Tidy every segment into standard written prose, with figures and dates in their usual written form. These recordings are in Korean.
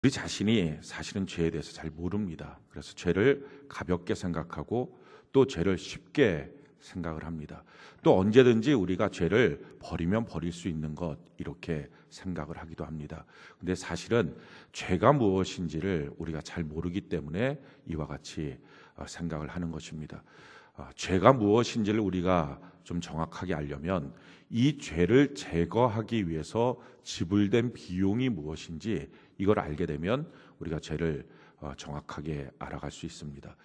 우리 자신이 사실은 죄에 대해서 잘 모릅니다. 그래서 죄를 가볍게 생각하고 또 죄를 쉽게 생각을 합니다. 또 언제든지 우리가 죄를 버리면 버릴 수 있는 것 이렇게 생각을 하기도 합니다. 근데 사실은 죄가 무엇인지를 우리가 잘 모르기 때문에 이와 같이 생각을 하는 것입니다. 죄가 무엇인지를 우리가 좀 정확하게 알려면 이 죄를 제거하기 위해서 지불된 비용이 무엇인지 이걸 알게 되면 우리가 죄를 정확하게 알아갈 수 있습니다.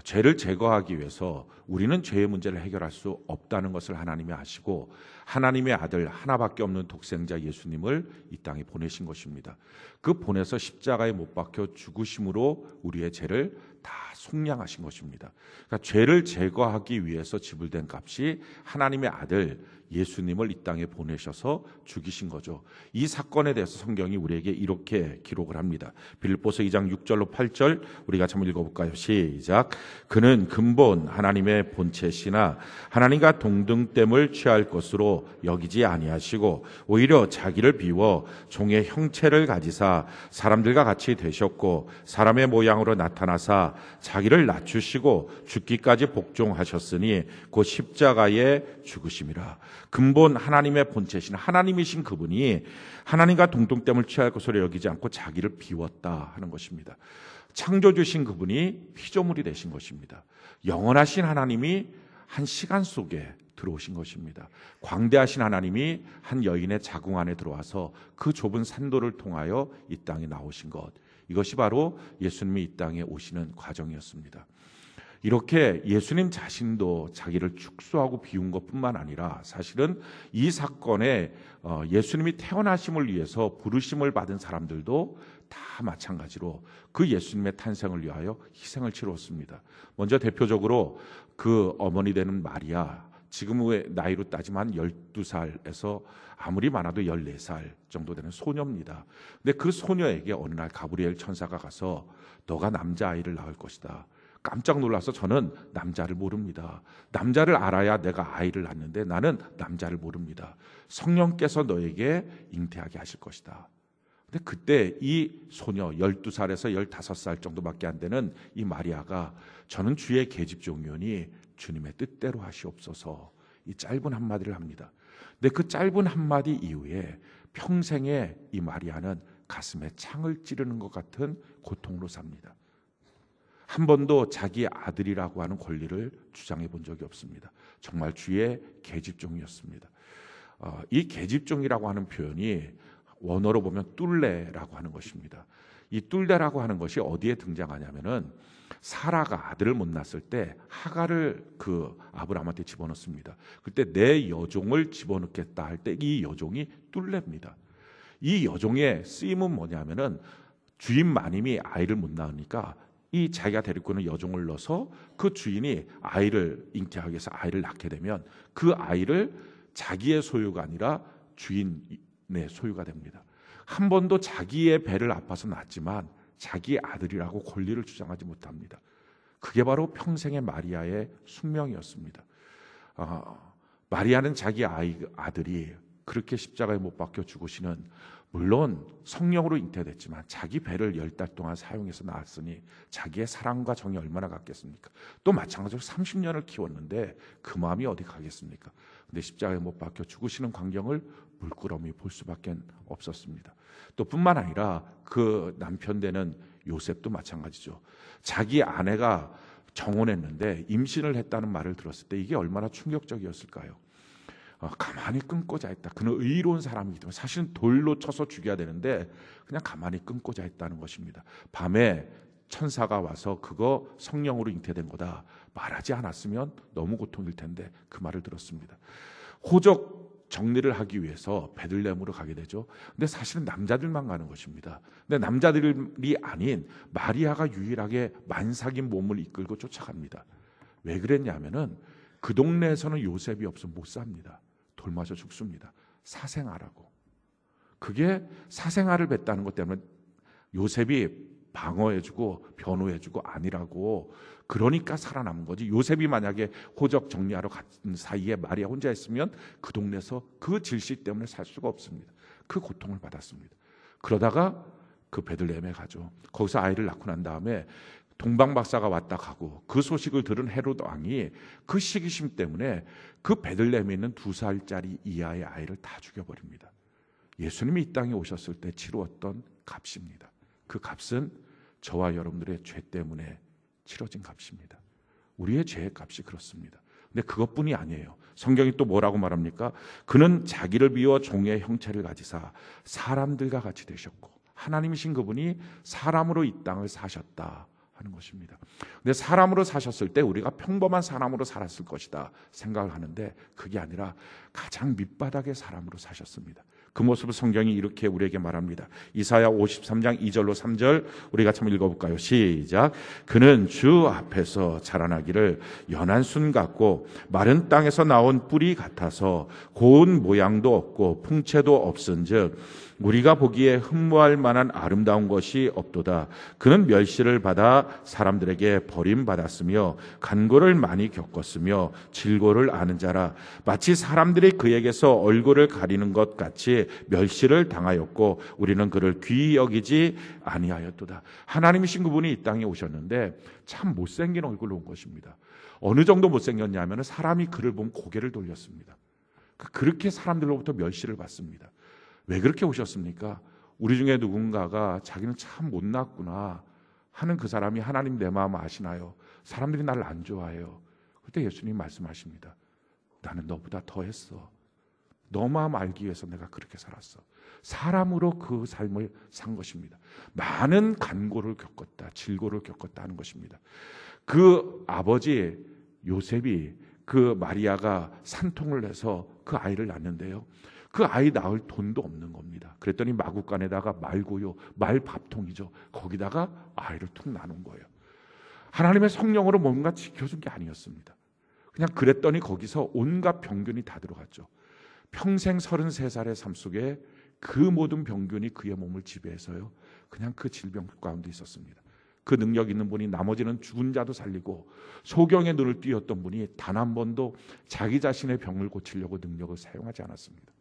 죄를 제거하기 위해서 우리는 죄의 문제를 해결할 수 없다는 것을 하나님이 아시고 하나님의 아들 하나밖에 없는 독생자 예수님을 이 땅에 보내신 것입니다. 그 보내서 십자가에 못 박혀 죽으심으로 우리의 죄를 다 속량하신 것입니다. 그러니까 죄를 제거하기 위해서 지불된 값이 하나님의 아들 예수님을 이 땅에 보내셔서 죽이신 거죠. 이 사건에 대해서 성경이 우리에게 이렇게 기록을 합니다. 빌립보서 2장 6절로 8절 우리가 한번 읽어볼까요? 시작. 그는 근본 하나님의 본체시나 하나님과 동등됨을 취할 것으로 여기지 아니하시고 오히려 자기를 비워 종의 형체를 가지사 사람들과 같이 되셨고 사람의 모양으로 나타나사 자기를 낮추시고 죽기까지 복종하셨으니 곧 십자가에 죽으심이라. 근본 하나님의 본체신 하나님이신 그분이 하나님과 동등됨을 취할 것으로 여기지 않고 자기를 비웠다 하는 것입니다. 창조주신 그분이 피조물이 되신 것입니다. 영원하신 하나님이 한 시간 속에 들어오신 것입니다. 광대하신 하나님이 한 여인의 자궁 안에 들어와서 그 좁은 산도를 통하여 이 땅에 나오신 것, 이것이 바로 예수님이 이 땅에 오시는 과정이었습니다. 이렇게 예수님 자신도 자기를 축소하고 비운 것뿐만 아니라 사실은 이 사건에 예수님이 태어나심을 위해서 부르심을 받은 사람들도 다 마찬가지로 그 예수님의 탄생을 위하여 희생을 치렀습니다. 먼저 대표적으로 그 어머니 되는 마리아, 지금의 나이로 따지면 12살에서 아무리 많아도 14살 정도 되는 소녀입니다. 근데 그 소녀에게 어느 날 가브리엘 천사가 가서 너가 남자아이를 낳을 것이다. 깜짝 놀라서 저는 남자를 모릅니다. 남자를 알아야 내가 아이를 낳는데 나는 남자를 모릅니다. 성령께서 너에게 잉태하게 하실 것이다. 근데 그때 이 소녀 12살에서 15살 정도밖에 안 되는 이 마리아가 저는 주의 계집종이오니 주님의 뜻대로 하시옵소서 이 짧은 한마디를 합니다. 근데 그 짧은 한마디 이후에 평생에 이 마리아는 가슴에 창을 찌르는 것 같은 고통으로 삽니다. 한 번도 자기 아들이라고 하는 권리를 주장해 본 적이 없습니다. 정말 주의 계집종이었습니다. 이 계집종이라고 하는 표현이 원어로 보면 뚫레라고 하는 것입니다. 이 뚫레라고 하는 것이 어디에 등장하냐면은 사라가 아들을 못 낳았을 때 하가를 그 아브라함한테 집어넣습니다. 그때 내 여종을 집어넣겠다 할 때 이 여종이 뚫레입니다. 이 여종의 쓰임은 뭐냐면은 주인 마님이 아이를 못 낳으니까 이 자기가 데리고 있는 여종을 넣어서 그 주인이 아이를 잉태하기 위해서 아이를 낳게 되면 그 아이를 자기의 소유가 아니라 주인의 소유가 됩니다. 한 번도 자기의 배를 아파서 낳았지만 자기의 아들이라고 권리를 주장하지 못합니다. 그게 바로 평생의 마리아의 숙명이었습니다. 마리아는 자기 아들이 그렇게 십자가에 못 박혀 죽으시는 물론 성령으로 잉태됐지만 자기 배를 10달 동안 사용해서 낳았으니 자기의 사랑과 정이 얼마나 같겠습니까? 또 마찬가지로 30년을 키웠는데 그 마음이 어디 가겠습니까? 근데 십자가에 못 박혀 죽으시는 광경을 물끄러미 볼 수밖에 없었습니다. 또 뿐만 아니라 그 남편 되는 요셉도 마찬가지죠. 자기 아내가 정혼했는데 임신을 했다는 말을 들었을 때 이게 얼마나 충격적이었을까요? 가만히 끊고 자있다. 그는 의로운 사람이기 때문에 사실은 돌로 쳐서 죽여야 되는데 그냥 가만히 끊고 자있다는 것입니다. 밤에 천사가 와서 그거 성령으로 잉태된 거다 말하지 않았으면 너무 고통일 텐데 그 말을 들었습니다. 호적 정리를 하기 위해서 베들레헴으로 가게 되죠. 근데 사실은 남자들만 가는 것입니다. 근데 남자들이 아닌 마리아가 유일하게 만삭인 몸을 이끌고 쫓아갑니다. 왜 그랬냐면은 그 동네에서는 요셉이 없으면 못 삽니다. 돌맞아 죽습니다. 사생아라고. 그게 사생아를 뱉다는 것 때문에 요셉이 방어해주고 변호해주고 아니라고 그러니까 살아남은 거지. 요셉이 만약에 호적 정리하러 갔던 사이에 마리아 혼자 있으면 그 동네에서 그 질시 때문에 살 수가 없습니다. 그 고통을 받았습니다. 그러다가 그 베들레헴에 가죠. 거기서 아이를 낳고 난 다음에 동방 박사가 왔다 가고 그 소식을 들은 헤로드 왕이 그 시기심 때문에 그 베들레헴에 있는 2살짜리 이하의 아이를 다 죽여버립니다. 예수님이 이 땅에 오셨을 때 치루었던 값입니다. 그 값은 저와 여러분들의 죄 때문에 치러진 값입니다. 우리의 죄의 값이 그렇습니다. 근데 그것뿐이 아니에요. 성경이 또 뭐라고 말합니까? 그는 자기를 비워 종의 형체를 가지사 사람들과 같이 되셨고, 하나님이신 그분이 사람으로 이 땅을 사셨다 하는 것입니다. 근데 사람으로 사셨을 때 우리가 평범한 사람으로 살았을 것이다 생각을 하는데 그게 아니라 가장 밑바닥의 사람으로 사셨습니다. 그 모습을 성경이 이렇게 우리에게 말합니다. 이사야 53장 2절로 3절 우리 같이 한번 읽어볼까요? 시작. 그는 주 앞에서 자라나기를 연한 순 같고 마른 땅에서 나온 뿌리 같아서 고운 모양도 없고 풍채도 없은즉 우리가 보기에 흠모할 만한 아름다운 것이 없도다. 그는 멸시를 받아 사람들에게 버림받았으며 간고를 많이 겪었으며 질고를 아는 자라. 마치 사람들이 그에게서 얼굴을 가리는 것 같이 멸시를 당하였고 우리는 그를 귀히 여기지 아니하였도다. 하나님이신 그분이 이 땅에 오셨는데 참 못생긴 얼굴로 온 것입니다. 어느 정도 못생겼냐면 사람이 그를 보면 고개를 돌렸습니다. 그렇게 사람들로부터 멸시를 받습니다. 왜 그렇게 오셨습니까? 우리 중에 누군가가 자기는 참 못났구나 하는 그 사람이 하나님 내 마음 아시나요? 사람들이 나를 안 좋아해요. 그때 예수님 말씀하십니다. 나는 너보다 더 했어. 너 마음 알기 위해서 내가 그렇게 살았어. 사람으로 그 삶을 산 것입니다. 많은 간고를 겪었다, 질고를 겪었다 하는 것입니다. 그 아버지 요셉이 그 마리아가 산통을 해서 그 아이를 낳는데요. 그 아이 낳을 돈도 없는 겁니다. 그랬더니 마구간에다가 말고요, 말밥통이죠. 거기다가 아이를 툭 나눈 거예요. 하나님의 성령으로 뭔가 지켜준 게 아니었습니다. 그냥 그랬더니 거기서 온갖 병균이 다 들어갔죠. 평생 33살의 삶 속에 그 모든 병균이 그의 몸을 지배해서요, 그냥 그 질병 가운데 있었습니다. 그 능력 있는 분이 나머지는 죽은 자도 살리고 소경의 눈을 띄었던 분이 단 한 번도 자기 자신의 병을 고치려고 능력을 사용하지 않았습니다.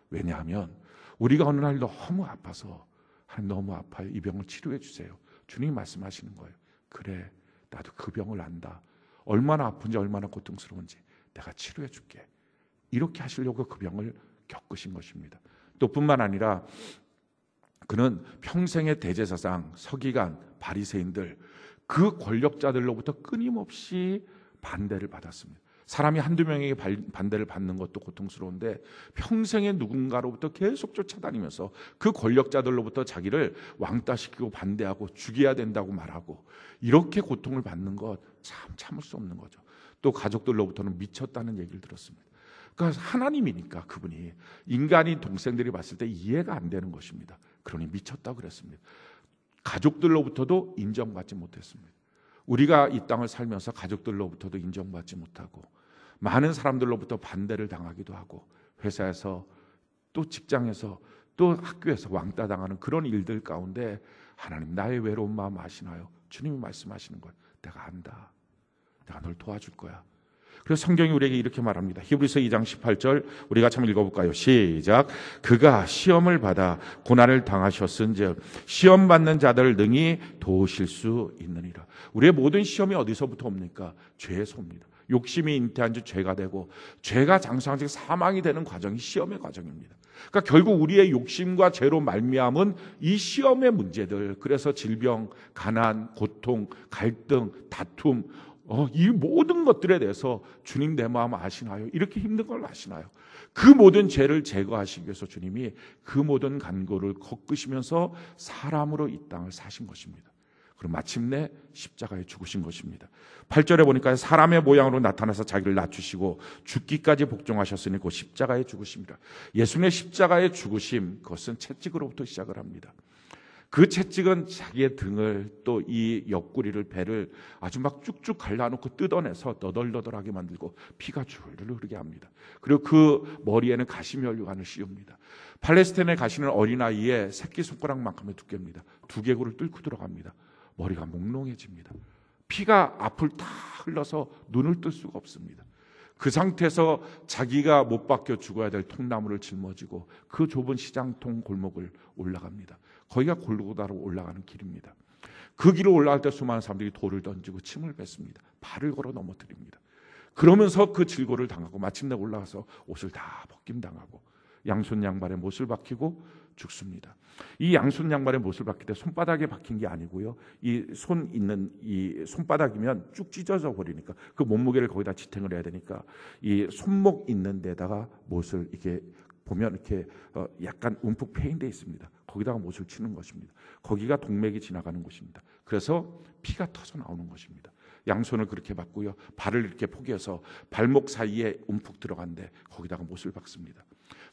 왜냐하면 우리가 어느 날 너무 아파서 하나님 너무 아파요. 이 병을 치료해 주세요. 주님이 말씀하시는 거예요. 그래, 나도 그 병을 안다. 얼마나 아픈지 얼마나 고통스러운지 내가 치료해 줄게. 이렇게 하시려고 그 병을 겪으신 것입니다. 또 뿐만 아니라 그는 평생의 대제사장, 서기관, 바리새인들 그 권력자들로부터 끊임없이 반대를 받았습니다. 사람이 한두 명에게 반대를 받는 것도 고통스러운데 평생에 누군가로부터 계속 쫓아다니면서 그 권력자들로부터 자기를 왕따시키고 반대하고 죽여야 된다고 말하고 이렇게 고통을 받는 것 참 참을 수 없는 거죠. 또 가족들로부터는 미쳤다는 얘기를 들었습니다. 그러니까 하나님이니까 그분이 인간인 동생들이 봤을 때 이해가 안 되는 것입니다. 그러니 미쳤다고 그랬습니다. 가족들로부터도 인정받지 못했습니다. 우리가 이 땅을 살면서 가족들로부터도 인정받지 못하고 많은 사람들로부터 반대를 당하기도 하고 회사에서 또 직장에서 또 학교에서 왕따 당하는 그런 일들 가운데 하나님 나의 외로운 마음 아시나요? 주님이 말씀하시는 거예요. 내가 안다. 내가 널 도와줄 거야. 그래서 성경이 우리에게 이렇게 말합니다. 히브리서 2장 18절 우리가 참 읽어볼까요? 시작. 그가 시험을 받아 고난을 당하셨은즉 시험 받는 자들을 능히 도우실 수 있느니라. 우리의 모든 시험이 어디서부터 옵니까? 죄에서 옵니다. 욕심이 잉태한 주 죄가 되고 죄가 장성한 즉 사망이 되는 과정이 시험의 과정입니다. 그러니까 결국 우리의 욕심과 죄로 말미암은 이 시험의 문제들, 그래서 질병, 가난, 고통, 갈등, 다툼, 이 모든 것들에 대해서 주님 내 마음 아시나요? 이렇게 힘든 걸 아시나요? 그 모든 죄를 제거하시기 위해서 주님이 그 모든 간고를 겪으시면서 사람으로 이 땅을 사신 것입니다. 그리고 마침내 십자가에 죽으신 것입니다. 8절에 보니까 사람의 모양으로 나타나서 자기를 낮추시고 죽기까지 복종하셨으니 그 십자가에 죽으십니다. 예수님의 십자가의 죽으심, 그것은 채찍으로부터 시작을 합니다. 그 채찍은 자기의 등을 또 이 옆구리를 배를 아주 막 쭉쭉 갈라놓고 뜯어내서 너덜너덜하게 만들고 피가 줄줄 흐르게 합니다. 그리고 그 머리에는 가시면류관을 씌웁니다. 팔레스타인에 가시는 어린아이의 새끼손가락만큼의 두께입니다. 두개골을 뚫고 들어갑니다. 머리가 몽롱해집니다. 피가 앞을 다 흘러서 눈을 뜰 수가 없습니다. 그 상태에서 자기가 못 박혀 죽어야 될 통나무를 짊어지고 그 좁은 시장통 골목을 올라갑니다. 거기가 골고다로 올라가는 길입니다. 그 길을 올라갈 때 수많은 사람들이 돌을 던지고 침을 뱉습니다. 발을 걸어 넘어뜨립니다. 그러면서 그 질고를 당하고 마침내 올라가서 옷을 다 벗김당하고 양손 양발에 못을 박히고 죽습니다. 이 양손 양발에 못을 박힐 때 손바닥에 박힌 게 아니고요. 이 손 있는 이 손바닥이면 쭉 찢어져 버리니까 그 몸무게를 거기다 지탱을 해야 되니까 이 손목 있는 데다가 못을 이렇게 보면 이렇게 약간 움푹 패인 데 있습니다. 거기다가 못을 치는 것입니다. 거기가 동맥이 지나가는 곳입니다. 그래서 피가 터져 나오는 것입니다. 양손을 그렇게 박고요. 발을 이렇게 포개서 발목 사이에 움푹 들어간데 거기다가 못을 박습니다.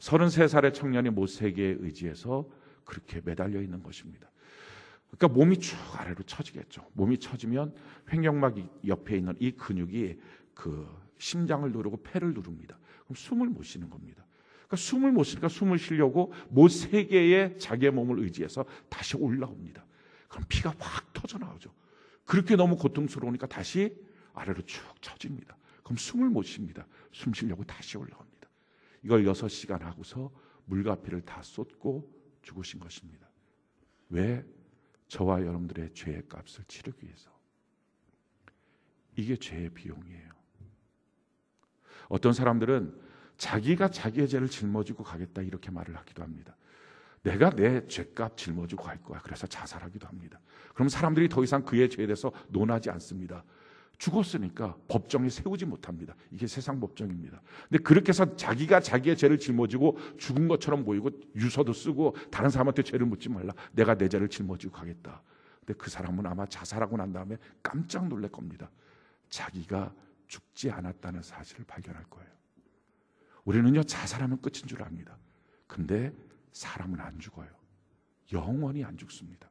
33살의 청년이 못 세계에 의지해서 그렇게 매달려 있는 것입니다. 그러니까 몸이 쭉 아래로 처지겠죠. 몸이 처지면 횡격막 옆에 있는 이 근육이 그 심장을 누르고 폐를 누릅니다. 그럼 숨을 못 쉬는 겁니다. 그러니까 숨을 못 쉬니까 숨을 쉬려고 못 세계에 자기의 몸을 의지해서 다시 올라옵니다. 그럼 피가 확 터져 나오죠. 그렇게 너무 고통스러우니까 다시 아래로 쭉 처집니다. 그럼 숨을 못 쉽니다. 숨 쉬려고 다시 올라옵니다. 이걸 6시간 하고서 물과 피를 다 쏟고 죽으신 것입니다. 왜? 저와 여러분들의 죄의 값을 치르기 위해서. 이게 죄의 비용이에요. 어떤 사람들은 자기가 자기의 죄를 짊어지고 가겠다 이렇게 말을 하기도 합니다. 내가 내 죄값 짊어지고 갈 거야. 그래서 자살하기도 합니다. 그럼 사람들이 더 이상 그의 죄에 대해서 논하지 않습니다. 죽었으니까 법정에 세우지 못합니다. 이게 세상 법정입니다. 근데 그렇게 해서 자기가 자기의 죄를 짊어지고 죽은 것처럼 보이고 유서도 쓰고 다른 사람한테 죄를 묻지 말라. 내가 내 죄를 짊어지고 가겠다. 근데 그 사람은 아마 자살하고 난 다음에 깜짝 놀랄 겁니다. 자기가 죽지 않았다는 사실을 발견할 거예요. 우리는요 자살하면 끝인 줄 압니다. 근데 사람은 안 죽어요. 영원히 안 죽습니다.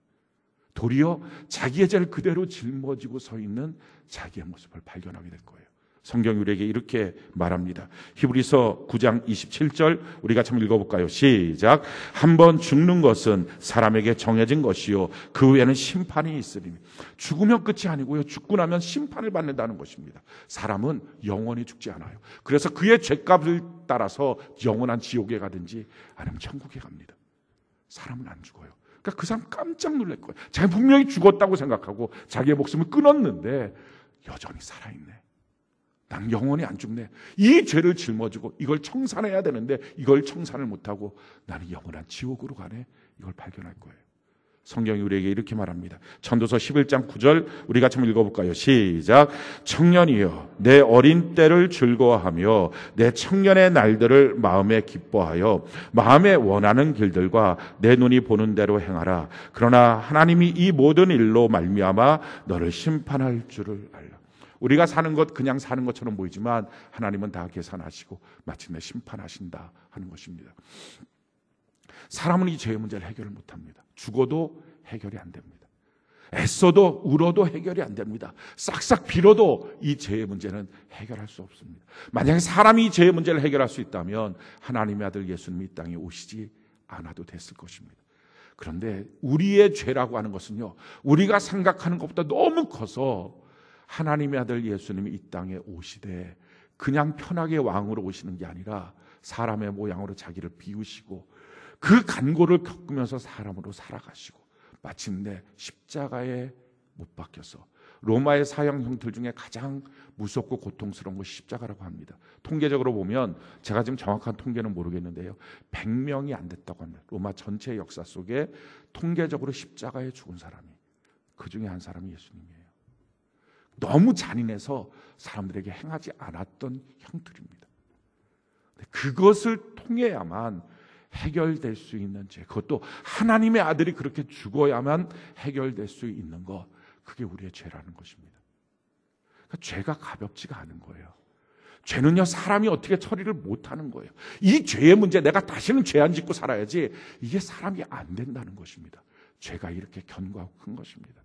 도리어 자기의 죄를 그대로 짊어지고 서 있는 자기의 모습을 발견하게 될 거예요. 성경이 우리에게 이렇게 말합니다. 히브리서 9장 27절 우리 같이 한번 읽어볼까요? 시작. 한번 죽는 것은 사람에게 정해진 것이요 그 후에는 심판이 있으리니. 죽으면 끝이 아니고요. 죽고 나면 심판을 받는다는 것입니다. 사람은 영원히 죽지 않아요. 그래서 그의 죄값을 따라서 영원한 지옥에 가든지 아니면 천국에 갑니다. 사람은 안 죽어요. 그러니까 그 사람 깜짝 놀랄 거예요. 자기 분명히 죽었다고 생각하고 자기의 목숨을 끊었는데 여전히 살아있네. 난 영원히 안 죽네. 이 죄를 짊어지고 이걸 청산해야 되는데 이걸 청산을 못하고 나는 영원한 지옥으로 가네. 이걸 발견할 거예요. 성경이 우리에게 이렇게 말합니다. 전도서 11장 9절 우리 같이 한번 읽어볼까요? 시작. 청년이여 내 어린 때를 즐거워하며 내 청년의 날들을 마음에 기뻐하여 마음에 원하는 길들과 내 눈이 보는 대로 행하라. 그러나 하나님이 이 모든 일로 말미암아 너를 심판할 줄을 알라. 우리가 사는 것 그냥 사는 것처럼 보이지만 하나님은 다 계산하시고 마침내 심판하신다 하는 것입니다. 사람은 이 죄의 문제를 해결을 못합니다. 죽어도 해결이 안 됩니다. 애써도 울어도 해결이 안 됩니다. 싹싹 빌어도 이 죄의 문제는 해결할 수 없습니다. 만약에 사람이 이 죄의 문제를 해결할 수 있다면 하나님의 아들 예수님이 이 땅에 오시지 않아도 됐을 것입니다. 그런데 우리의 죄라고 하는 것은요, 우리가 생각하는 것보다 너무 커서 하나님의 아들 예수님이 이 땅에 오시되 그냥 편하게 왕으로 오시는 게 아니라 사람의 모양으로 자기를 비우시고 그 간고를 겪으면서 사람으로 살아가시고 마침내 십자가에 못 박혀서 로마의 사형 형틀 중에 가장 무섭고 고통스러운 것이 십자가라고 합니다. 통계적으로 보면 제가 지금 정확한 통계는 모르겠는데요. 100명이 안 됐다고 합니다. 로마 전체 역사 속에 통계적으로 십자가에 죽은 사람이 그 중에 한 사람이 예수님이에요. 너무 잔인해서 사람들에게 행하지 않았던 형틀입니다. 그것을 통해야만 해결될 수 있는 죄, 그것도 하나님의 아들이 그렇게 죽어야만 해결될 수 있는 것, 그게 우리의 죄라는 것입니다. 그러니까 죄가 가볍지가 않은 거예요. 죄는요 사람이 어떻게 처리를 못하는 거예요. 이 죄의 문제, 내가 다시는 죄 안 짓고 살아야지, 이게 사람이 안 된다는 것입니다. 죄가 이렇게 견고하고 큰 것입니다.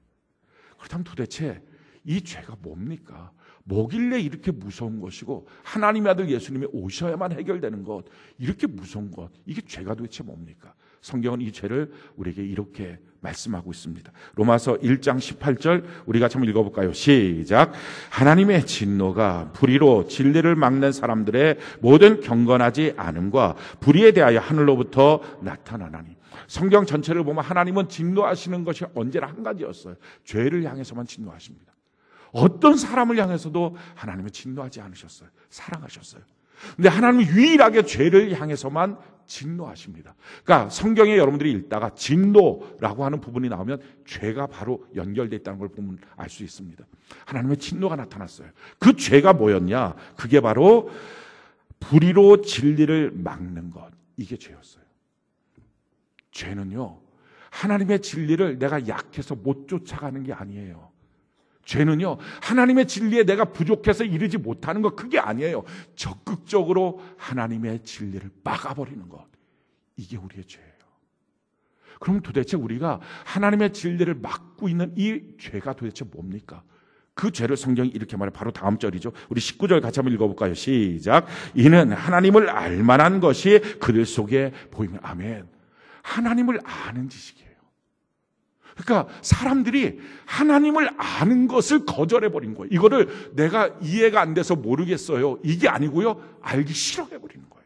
그렇다면 도대체 이 죄가 뭡니까? 뭐길래 이렇게 무서운 것이고 하나님의 아들 예수님이 오셔야만 해결되는 것, 이렇게 무서운 것, 이게 죄가 도대체 뭡니까? 성경은 이 죄를 우리에게 이렇게 말씀하고 있습니다. 로마서 1장 18절 우리 같이 한번 읽어볼까요? 시작. 하나님의 진노가 불의로 진리를 막는 사람들의 모든 경건하지 않음과 불의에 대하여 하늘로부터 나타나나니. 성경 전체를 보면 하나님은 진노하시는 것이 언제나 한 가지였어요. 죄를 향해서만 진노하십니다. 어떤 사람을 향해서도 하나님은 진노하지 않으셨어요. 사랑하셨어요. 근데 하나님은 유일하게 죄를 향해서만 진노하십니다. 그러니까 성경에 여러분들이 읽다가 진노라고 하는 부분이 나오면 죄가 바로 연결되어 있다는 걸 보면 알 수 있습니다. 하나님의 진노가 나타났어요. 그 죄가 뭐였냐? 그게 바로 불의로 진리를 막는 것. 이게 죄였어요. 죄는요, 하나님의 진리를 내가 약해서 못 쫓아가는 게 아니에요. 죄는요, 하나님의 진리에 내가 부족해서 이르지 못하는 것, 그게 아니에요. 적극적으로 하나님의 진리를 막아버리는 것, 이게 우리의 죄예요. 그럼 도대체 우리가 하나님의 진리를 막고 있는 이 죄가 도대체 뭡니까? 그 죄를 성경이 이렇게 말해. 바로 다음 절이죠. 우리 19절 같이 한번 읽어볼까요? 시작. 이는 하나님을 알만한 것이 그들 속에 보이면. 아멘. 하나님을 아는 지식이에요. 그러니까 사람들이 하나님을 아는 것을 거절해버린 거예요. 이거를 내가 이해가 안 돼서 모르겠어요, 이게 아니고요, 알기 싫어해버리는 거예요.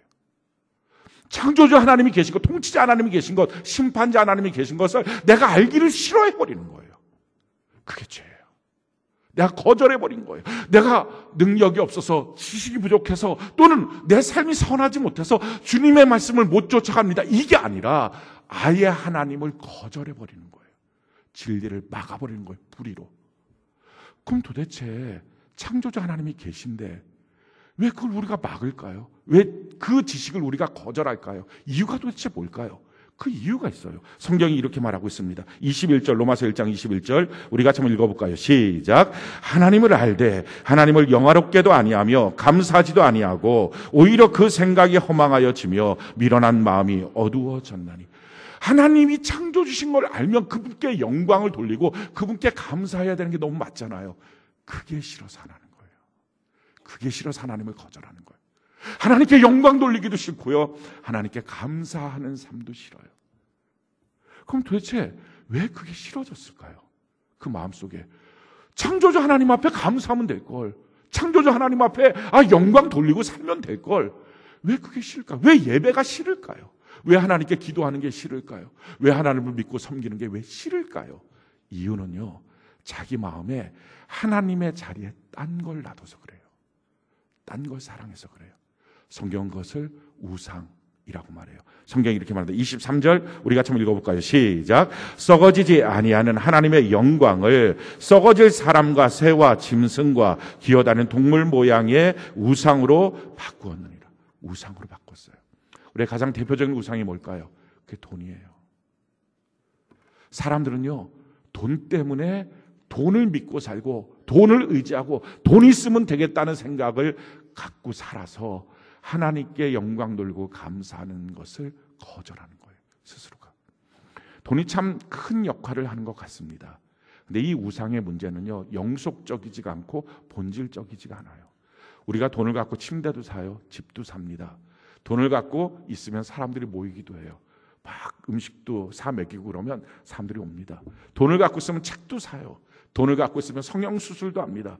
창조주 하나님이 계신 것, 통치자 하나님이 계신 것, 심판자 하나님이 계신 것을 내가 알기를 싫어해버리는 거예요. 그게 죄예요. 내가 거절해버린 거예요. 내가 능력이 없어서, 지식이 부족해서, 또는 내 삶이 선하지 못해서 주님의 말씀을 못 쫓아갑니다, 이게 아니라 아예 하나님을 거절해버리는 거예요. 진리를 막아버리는 거예요, 불의로. 그럼 도대체 창조자 하나님이 계신데 왜 그걸 우리가 막을까요? 왜 그 지식을 우리가 거절할까요? 이유가 도대체 뭘까요? 그 이유가 있어요. 성경이 이렇게 말하고 있습니다. 21절, 로마서 1장 21절 우리 같이 한번 읽어볼까요? 시작. 하나님을 알되 하나님을 영화롭게도 아니하며 감사하지도 아니하고 오히려 그 생각이 허망하여지며 미련한 마음이 어두워졌나니. 하나님이 창조 주신 걸 알면 그분께 영광을 돌리고 그분께 감사해야 되는 게 너무 맞잖아요. 그게 싫어서 안 하는 거예요. 그게 싫어서 하나님을 거절하는 거예요. 하나님께 영광 돌리기도 싫고요, 하나님께 감사하는 삶도 싫어요. 그럼 도대체 왜 그게 싫어졌을까요? 그 마음속에 창조주 하나님 앞에 감사하면 될걸, 창조주 하나님 앞에 영광 돌리고 살면 될걸, 왜 그게 싫을까요? 왜 예배가 싫을까요? 왜 하나님께 기도하는 게 싫을까요? 왜 하나님을 믿고 섬기는 게 왜 싫을까요? 이유는요, 자기 마음에 하나님의 자리에 딴 걸 놔둬서 그래요. 딴 걸 사랑해서 그래요. 성경은 그것을 우상이라고 말해요. 성경이 이렇게 말합니다. 23절 우리 같이 한번 읽어볼까요? 시작. 썩어지지 아니하는 하나님의 영광을 썩어질 사람과 새와 짐승과 기어다니는 동물 모양의 우상으로 바꾸었느니라. 우상으로 바꿨어요. 우리의 가장 대표적인 우상이 뭘까요? 그게 돈이에요. 사람들은요, 돈 때문에 돈을 믿고 살고 돈을 의지하고 돈 있으면 되겠다는 생각을 갖고 살아서 하나님께 영광 돌리고 감사하는 것을 거절하는 거예요, 스스로가. 돈이 참 큰 역할을 하는 것 같습니다. 근데 이 우상의 문제는요, 영속적이지가 않고 본질적이지가 않아요. 우리가 돈을 갖고 침대도 사요, 집도 삽니다. 돈을 갖고 있으면 사람들이 모이기도 해요. 막 음식도 사 먹이고 그러면 사람들이 옵니다. 돈을 갖고 있으면 책도 사요. 돈을 갖고 있으면 성형수술도 합니다.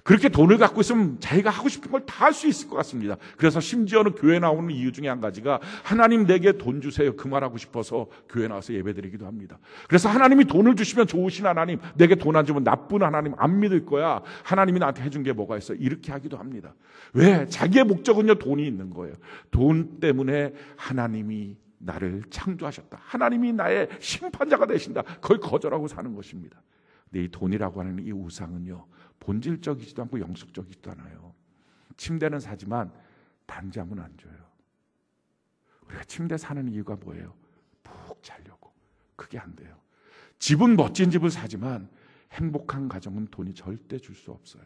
그렇게 돈을 갖고 있으면 자기가 하고 싶은 걸 다 할 수 있을 것 같습니다. 그래서 심지어는 교회 나오는 이유 중에 한 가지가 하나님 내게 돈 주세요, 그 말하고 싶어서 교회 나와서 예배드리기도 합니다. 그래서 하나님이 돈을 주시면 좋으신 하나님, 내게 돈 안 주면 나쁜 하나님 안 믿을 거야, 하나님이 나한테 해준 게 뭐가 있어, 이렇게 하기도 합니다. 왜? 자기의 목적은요, 돈이 있는 거예요. 돈 때문에 하나님이 나를 창조하셨다, 하나님이 나의 심판자가 되신다, 그걸 거절하고 사는 것입니다. 근데 이 돈이라고 하는 이 우상은요, 본질적이지도 않고 영속적이지도 않아요. 침대는 사지만 단잠은 안 줘요. 우리가 침대 사는 이유가 뭐예요? 푹 자려고. 그게 안 돼요. 집은 멋진 집을 사지만 행복한 가정은 돈이 절대 줄 수 없어요.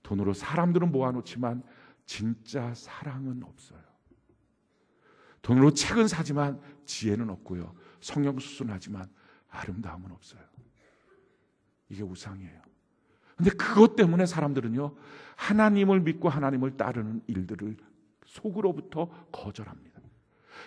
돈으로 사람들은 모아놓지만 진짜 사랑은 없어요. 돈으로 책은 사지만 지혜는 없고요, 성령수술은 하지만 아름다움은 없어요. 이게 우상이에요. 근데 그것 때문에 사람들은요, 하나님을 믿고 하나님을 따르는 일들을 속으로부터 거절합니다.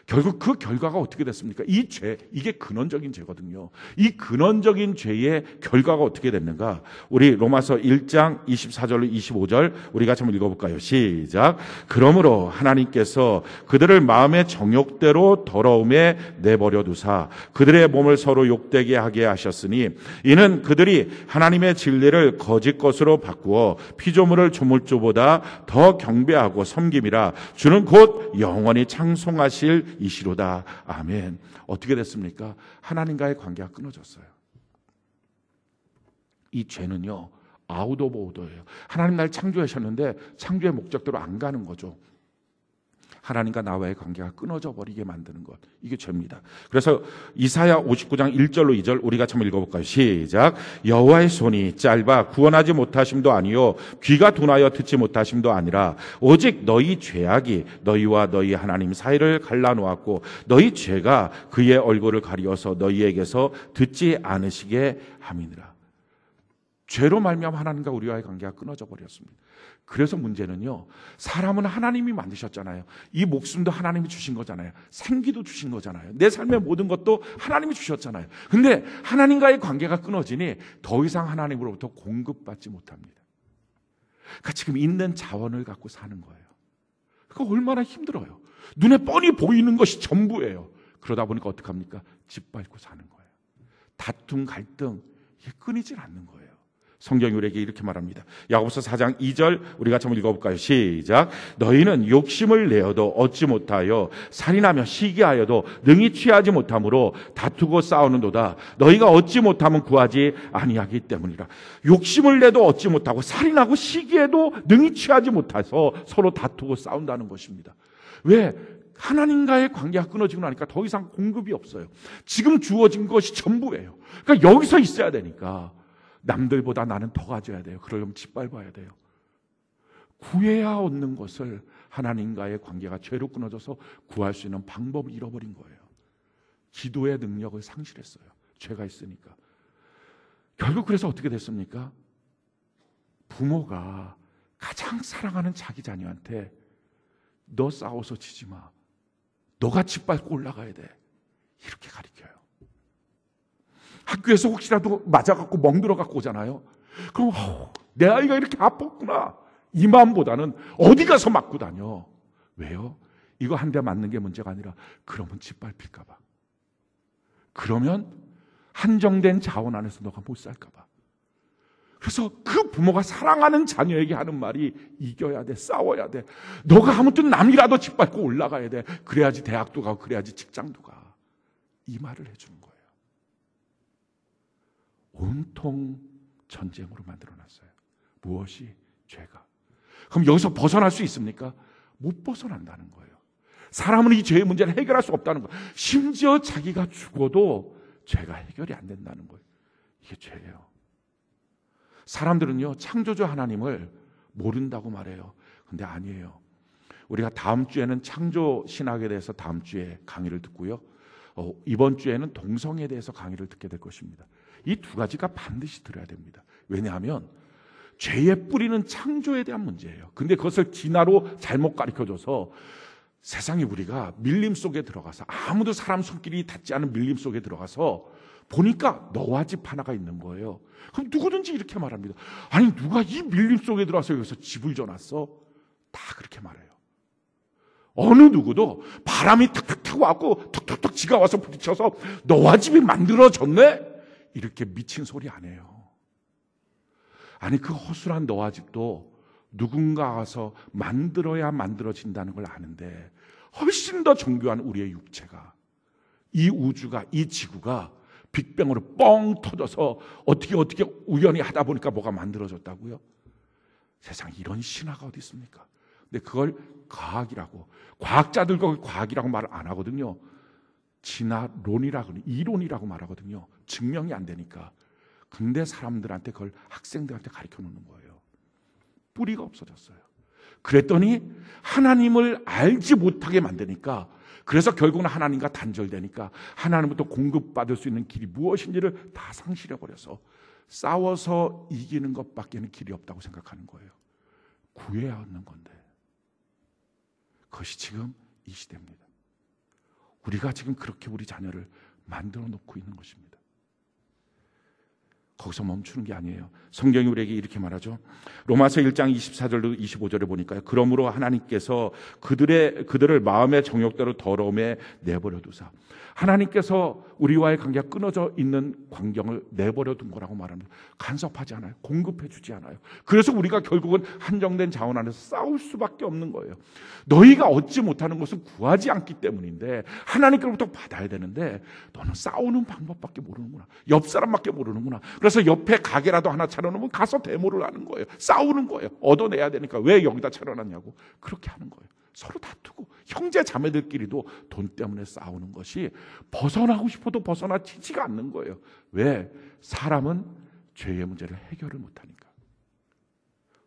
결국 그 결과가 어떻게 됐습니까? 이 죄, 이게 근원적인 죄거든요. 이 근원적인 죄의 결과가 어떻게 됐는가? 우리 로마서 1장 24절로 25절 우리 같이 한번 읽어볼까요? 시작. 그러므로 하나님께서 그들을 마음의 정욕대로 더러움에 내버려 두사 그들의 몸을 서로 욕되게 하게 하셨으니 이는 그들이 하나님의 진리를 거짓 것으로 바꾸어 피조물을 조물주보다 더 경배하고 섬김이라 주는 곧 영원히 창송하실 이시로다. 아멘. 어떻게 됐습니까? 하나님과의 관계가 끊어졌어요. 이 죄는요, 아웃 오브 오더예요. 하나님 날 창조하셨는데 창조의 목적대로 안 가는 거죠. 하나님과 나와의 관계가 끊어져 버리게 만드는 것. 이게 죄입니다. 그래서 이사야 59장 1절로 2절 우리가 한번 읽어볼까요? 시작. 여호와의 손이 짧아 구원하지 못하심도 아니요 귀가 둔하여 듣지 못하심도 아니라 오직 너희 죄악이 너희와 너희 하나님 사이를 갈라놓았고 너희 죄가 그의 얼굴을 가리어서 너희에게서 듣지 않으시게 함이니라. 죄로 말미암아 하나님과 우리와의 관계가 끊어져 버렸습니다. 그래서 문제는요, 사람은 하나님이 만드셨잖아요. 이 목숨도 하나님이 주신 거잖아요. 생기도 주신 거잖아요. 내 삶의 모든 것도 하나님이 주셨잖아요. 근데 하나님과의 관계가 끊어지니 더 이상 하나님으로부터 공급받지 못합니다. 그러니까 지금 있는 자원을 갖고 사는 거예요. 그러니까 얼마나 힘들어요. 눈에 뻔히 보이는 것이 전부예요. 그러다 보니까 어떡합니까? 짓밟고 사는 거예요. 다툼, 갈등, 이게 끊이질 않는 거예요. 성경이 우리에게 이렇게 말합니다. 야고보서 4장 2절 우리 같이 한번 읽어볼까요? 시작. 너희는 욕심을 내어도 얻지 못하여 살인하며 시기하여도 능히 취하지 못함으로 다투고 싸우는도다. 너희가 얻지 못하면 구하지 아니하기 때문이라. 욕심을 내도 얻지 못하고 살인하고 시기해도 능히 취하지 못해서 서로 다투고 싸운다는 것입니다. 왜? 하나님과의 관계가 끊어지고 나니까 더 이상 공급이 없어요. 지금 주어진 것이 전부예요. 그러니까 여기서 있어야 되니까 남들보다 나는 더 가져야 돼요. 그러려면 짓밟아야 돼요. 구해야 얻는 것을 하나님과의 관계가 죄로 끊어져서 구할 수 있는 방법을 잃어버린 거예요. 기도의 능력을 상실했어요. 죄가 있으니까. 결국 그래서 어떻게 됐습니까? 부모가 가장 사랑하는 자기 자녀한테 너 싸워서 지지 마. 너가 짓밟고 올라가야 돼. 이렇게 가르쳐요. 학교에서 혹시라도 맞아갖고 멍들어갖고 오잖아요. 그럼 내 아이가 이렇게 아팠구나. 이 마음보다는 어디 가서 맞고 다녀. 왜요? 이거 한 대 맞는 게 문제가 아니라 그러면 짓밟힐까 봐. 그러면 한정된 자원 안에서 너가 못 살까 봐. 그래서 그 부모가 사랑하는 자녀에게 하는 말이 이겨야 돼. 싸워야 돼. 너가 아무튼 남이라도 짓밟고 올라가야 돼. 그래야지 대학도 가고 그래야지 직장도 가. 이 말을 해주는 거예요. 온통 전쟁으로 만들어놨어요. 무엇이? 죄가. 그럼 여기서 벗어날 수 있습니까? 못 벗어난다는 거예요. 사람은 이 죄의 문제를 해결할 수 없다는 거예요. 심지어 자기가 죽어도 죄가 해결이 안 된다는 거예요. 이게 죄예요. 사람들은요, 창조주 하나님을 모른다고 말해요. 근데 아니에요. 우리가 다음 주에는 창조 신학에 대해서 다음 주에 강의를 듣고요. 이번 주에는 동성애에 대해서 강의를 듣게 될 것입니다. 이 두 가지가 반드시 들어야 됩니다. 왜냐하면 죄의 뿌리는 창조에 대한 문제예요. 근데 그것을 진화로 잘못 가르쳐줘서 세상에 우리가 밀림 속에 들어가서 아무도 사람 손길이 닿지 않은 밀림 속에 들어가서 보니까 너와 집 하나가 있는 거예요. 그럼 누구든지 이렇게 말합니다. 아니 누가 이 밀림 속에 들어와서 여기서 집을 져놨어? 다 그렇게 말해요. 어느 누구도 바람이 탁탁탁 와고 툭툭툭 지가 와서 부딪혀서 너와 집이 만들어졌네? 이렇게 미친 소리 안 해요. 아니 그 허술한 너와 집도 누군가 와서 만들어야 만들어진다는 걸 아는데 훨씬 더 정교한 우리의 육체가, 이 우주가, 이 지구가 빅뱅으로 뻥 터져서 어떻게 우연히 하다 보니까 뭐가 만들어졌다고요? 세상에 이런 신화가 어디 있습니까? 근데 그걸 과학이라고, 과학자들 그걸 과학이라고 말을 안 하거든요. 진화론이라고, 이론이라고 말하거든요. 증명이 안 되니까. 근데 사람들한테 그걸 학생들한테 가르쳐 놓는 거예요. 뿌리가 없어졌어요. 그랬더니 하나님을 알지 못하게 만드니까, 그래서 결국은 하나님과 단절되니까 하나님부터 공급받을 수 있는 길이 무엇인지를 다 상실해버려서 싸워서 이기는 것밖에는 길이 없다고 생각하는 거예요. 구해야 얻는 건데 그것이 지금 이 시대입니다. 우리가 지금 그렇게 우리 자녀를 만들어 놓고 있는 것입니다. 거기서 멈추는 게 아니에요. 성경이 우리에게 이렇게 말하죠. 로마서 1장 24절로 25절에 보니까요. 그러므로 하나님께서 그들을 마음의 정욕대로 더러움에 내버려 두사, 하나님께서 우리와의 관계가 끊어져 있는 광경을 내버려 둔 거라고 말합니다. 간섭하지 않아요. 공급해 주지 않아요. 그래서 우리가 결국은 한정된 자원 안에서 싸울 수밖에 없는 거예요. 너희가 얻지 못하는 것은 구하지 않기 때문인데 하나님께로부터 받아야 되는데 너는 싸우는 방법밖에 모르는구나. 옆 사람밖에 모르는구나. 그래서 옆에 가게라도 하나 차려놓으면 가서 데모를 하는 거예요. 싸우는 거예요. 얻어내야 되니까 왜 여기다 차려놨냐고. 그렇게 하는 거예요. 서로 다투고 형제 자매들끼리도 돈 때문에 싸우는 것이 벗어나고 싶어도 벗어나지가 않는 거예요. 왜? 사람은 죄의 문제를 해결을 못하니까.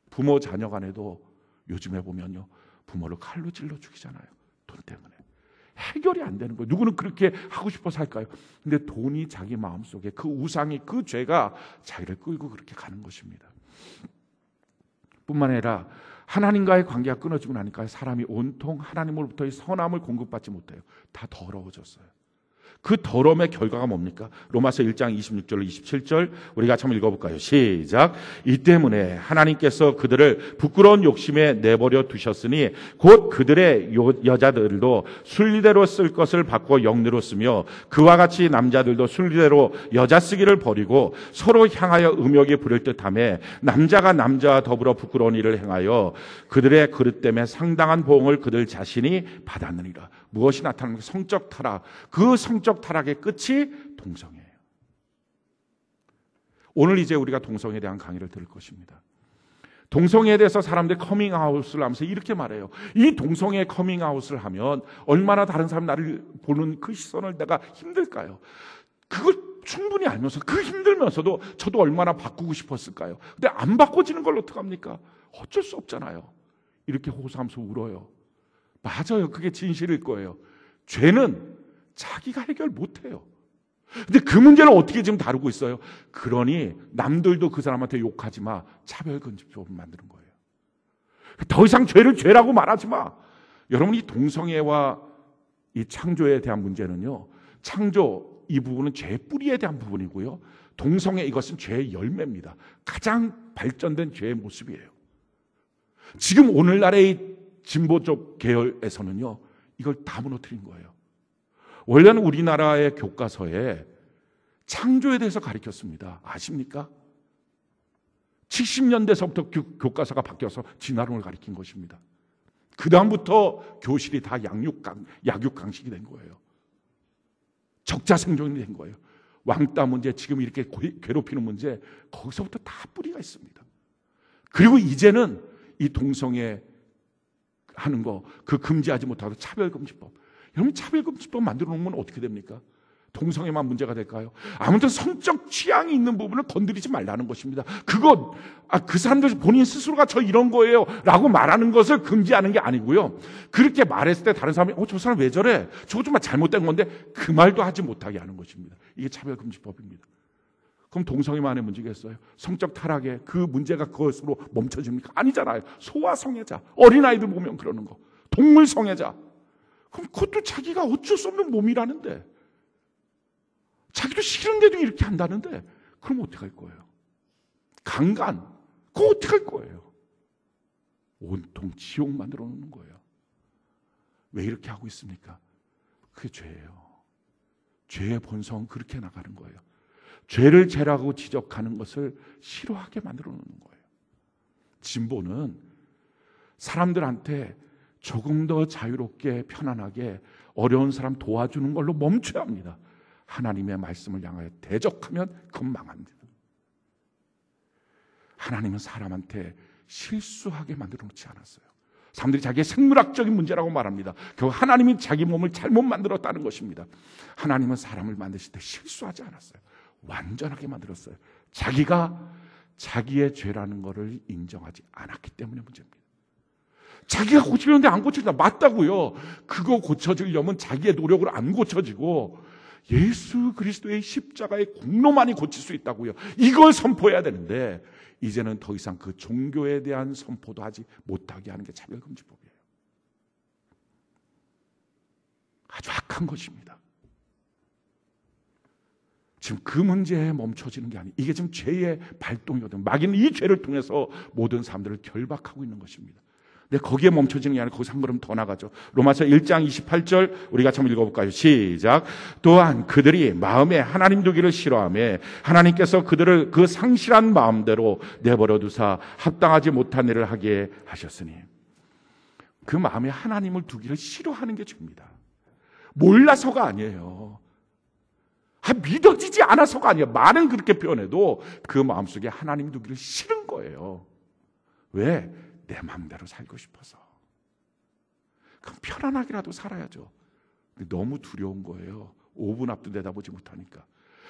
부모 자녀 간에도 요즘에 보면요, 부모를 칼로 찔러 죽이잖아요. 돈 때문에. 해결이 안 되는 거예요. 누구는 그렇게 하고 싶어서 할까요? 근데 돈이 자기 마음속에 그 우상이, 그 죄가 자기를 끌고 그렇게 가는 것입니다. 뿐만 아니라 하나님과의 관계가 끊어지고 나니까 사람이 온통 하나님으로부터의 선함을 공급받지 못해요. 다 더러워졌어요. 그 더러움의 결과가 뭡니까? 로마서 1장 26절로 27절 우리 같이 한번 읽어볼까요? 시작. 이 때문에 하나님께서 그들을 부끄러운 욕심에 내버려 두셨으니 곧 그들의 여자들도 순리대로 쓸 것을 바꿔 영리로 쓰며 그와 같이 남자들도 순리대로 여자 쓰기를 버리고 서로 향하여 음욕이 부를 듯하며 남자가 남자와 더불어 부끄러운 일을 행하여 그들의 그릇 때문에 상당한 보응을 그들 자신이 받았느니라. 무엇이 나타나는 성적 타락, 그 성적 타락의 끝이 동성애예요. 오늘 이제 우리가 동성애에 대한 강의를 들을 것입니다. 동성애에 대해서 사람들이 커밍아웃을 하면서 이렇게 말해요. 이 동성애 커밍아웃을 하면 얼마나 다른 사람 나를 보는 그 시선을 내가 힘들까요? 그걸 충분히 알면서 그 힘들면서도 저도 얼마나 바꾸고 싶었을까요? 근데 안 바꿔지는 걸 어떡합니까? 어쩔 수 없잖아요. 이렇게 호소하면서 울어요. 맞아요. 그게 진실일 거예요. 죄는 자기가 해결 못해요. 근데 그 문제를 어떻게 지금 다루고 있어요? 그러니 남들도 그 사람한테 욕하지 마. 차별금지법을 만드는 거예요. 더 이상 죄를 죄라고 말하지 마. 여러분, 이 동성애와 이 창조에 대한 문제는요, 창조 이 부분은 죄의 뿌리에 대한 부분이고요, 동성애 이것은 죄의 열매입니다. 가장 발전된 죄의 모습이에요. 지금 오늘날의 진보적 계열에서는요, 이걸 다 무너뜨린 거예요. 원래는 우리나라의 교과서에 창조에 대해서 가르쳤습니다. 아십니까? 70년대서부터 교과서가 바뀌어서 진화론을 가르친 것입니다. 그 다음부터 교실이 다 약육강식이 된 거예요. 적자생존이 된 거예요. 왕따 문제, 지금 이렇게 괴롭히는 문제, 거기서부터 다 뿌리가 있습니다. 그리고 이제는 이 동성애 하는 거, 그 금지하지 못하고 차별금지법. 여러분, 차별금지법 만들어 놓으면 어떻게 됩니까? 동성애만 문제가 될까요? 아무튼 성적 취향이 있는 부분을 건드리지 말라는 것입니다. 그 사람들 본인 스스로가 저 이런 거예요 라고 말하는 것을 금지하는 게 아니고요, 그렇게 말했을 때 다른 사람이 저 사람 왜 저래? 저거 정말 잘못된 건데, 그 말도 하지 못하게 하는 것입니다. 이게 차별금지법입니다. 그럼 동성애만의 문제겠어요? 성적 타락의 그 문제가 그것으로 멈춰집니까? 아니잖아요. 소아 성애자, 어린아이들 보면 그러는 거, 동물 성애자. 그럼 그것도 자기가 어쩔 수 없는 몸이라는데, 자기도 싫은데도 이렇게 한다는데, 그럼 어떻게 할 거예요? 강간, 그거 어떻게 할 거예요? 온통 지옥 만들어 놓는 거예요. 왜 이렇게 하고 있습니까? 그게 죄예요. 죄의 본성은 그렇게 나가는 거예요. 죄를 죄라고 지적하는 것을 싫어하게 만들어 놓는 거예요. 진보는 사람들한테 조금 더 자유롭게 편안하게 어려운 사람 도와주는 걸로 멈춰야 합니다. 하나님의 말씀을 향하여 대적하면 그건 망합니다. 하나님은 사람한테 실수하게 만들어 놓지 않았어요. 사람들이 자기의 생물학적인 문제라고 말합니다. 결국 하나님이 자기 몸을 잘못 만들었다는 것입니다. 하나님은 사람을 만드실 때 실수하지 않았어요. 완전하게 만들었어요. 자기가 자기의 죄라는 것을 인정하지 않았기 때문에 문제입니다. 자기가 고치려는데 안 고쳐진다. 맞다고요. 그거 고쳐지려면 자기의 노력으로 안 고쳐지고 예수 그리스도의 십자가의 공로만이 고칠 수 있다고요. 이걸 선포해야 되는데 이제는 더 이상 그 종교에 대한 선포도 하지 못하게 하는 게 차별금지법이에요. 아주 악한 것입니다. 지금 그 문제에 멈춰지는 게 아니에요. 이게 지금 죄의 발동이거든요. 마귀는 이 죄를 통해서 모든 사람들을 결박하고 있는 것입니다. 근데 거기에 멈춰지는 게 아니라 거기서 한 걸음 더 나가죠. 로마서 1장 28절 우리 같이 한번 읽어볼까요? 시작. 또한 그들이 마음에 하나님 두기를 싫어하며 하나님께서 그들을 그 상실한 마음대로 내버려 두사 합당하지 못한 일을 하게 하셨으니, 그 마음에 하나님을 두기를 싫어하는 게 죄입니다. 몰라서가 아니에요. 믿어지지 않아서가 아니에요. 말은 그렇게 표현해도 그 마음속에 하나님 두기를 싫은 거예요. 왜? 내 마음대로 살고 싶어서. 그럼 편안하게라도 살아야죠. 너무 두려운 거예요. 5분 앞도 내다보지 못하니까.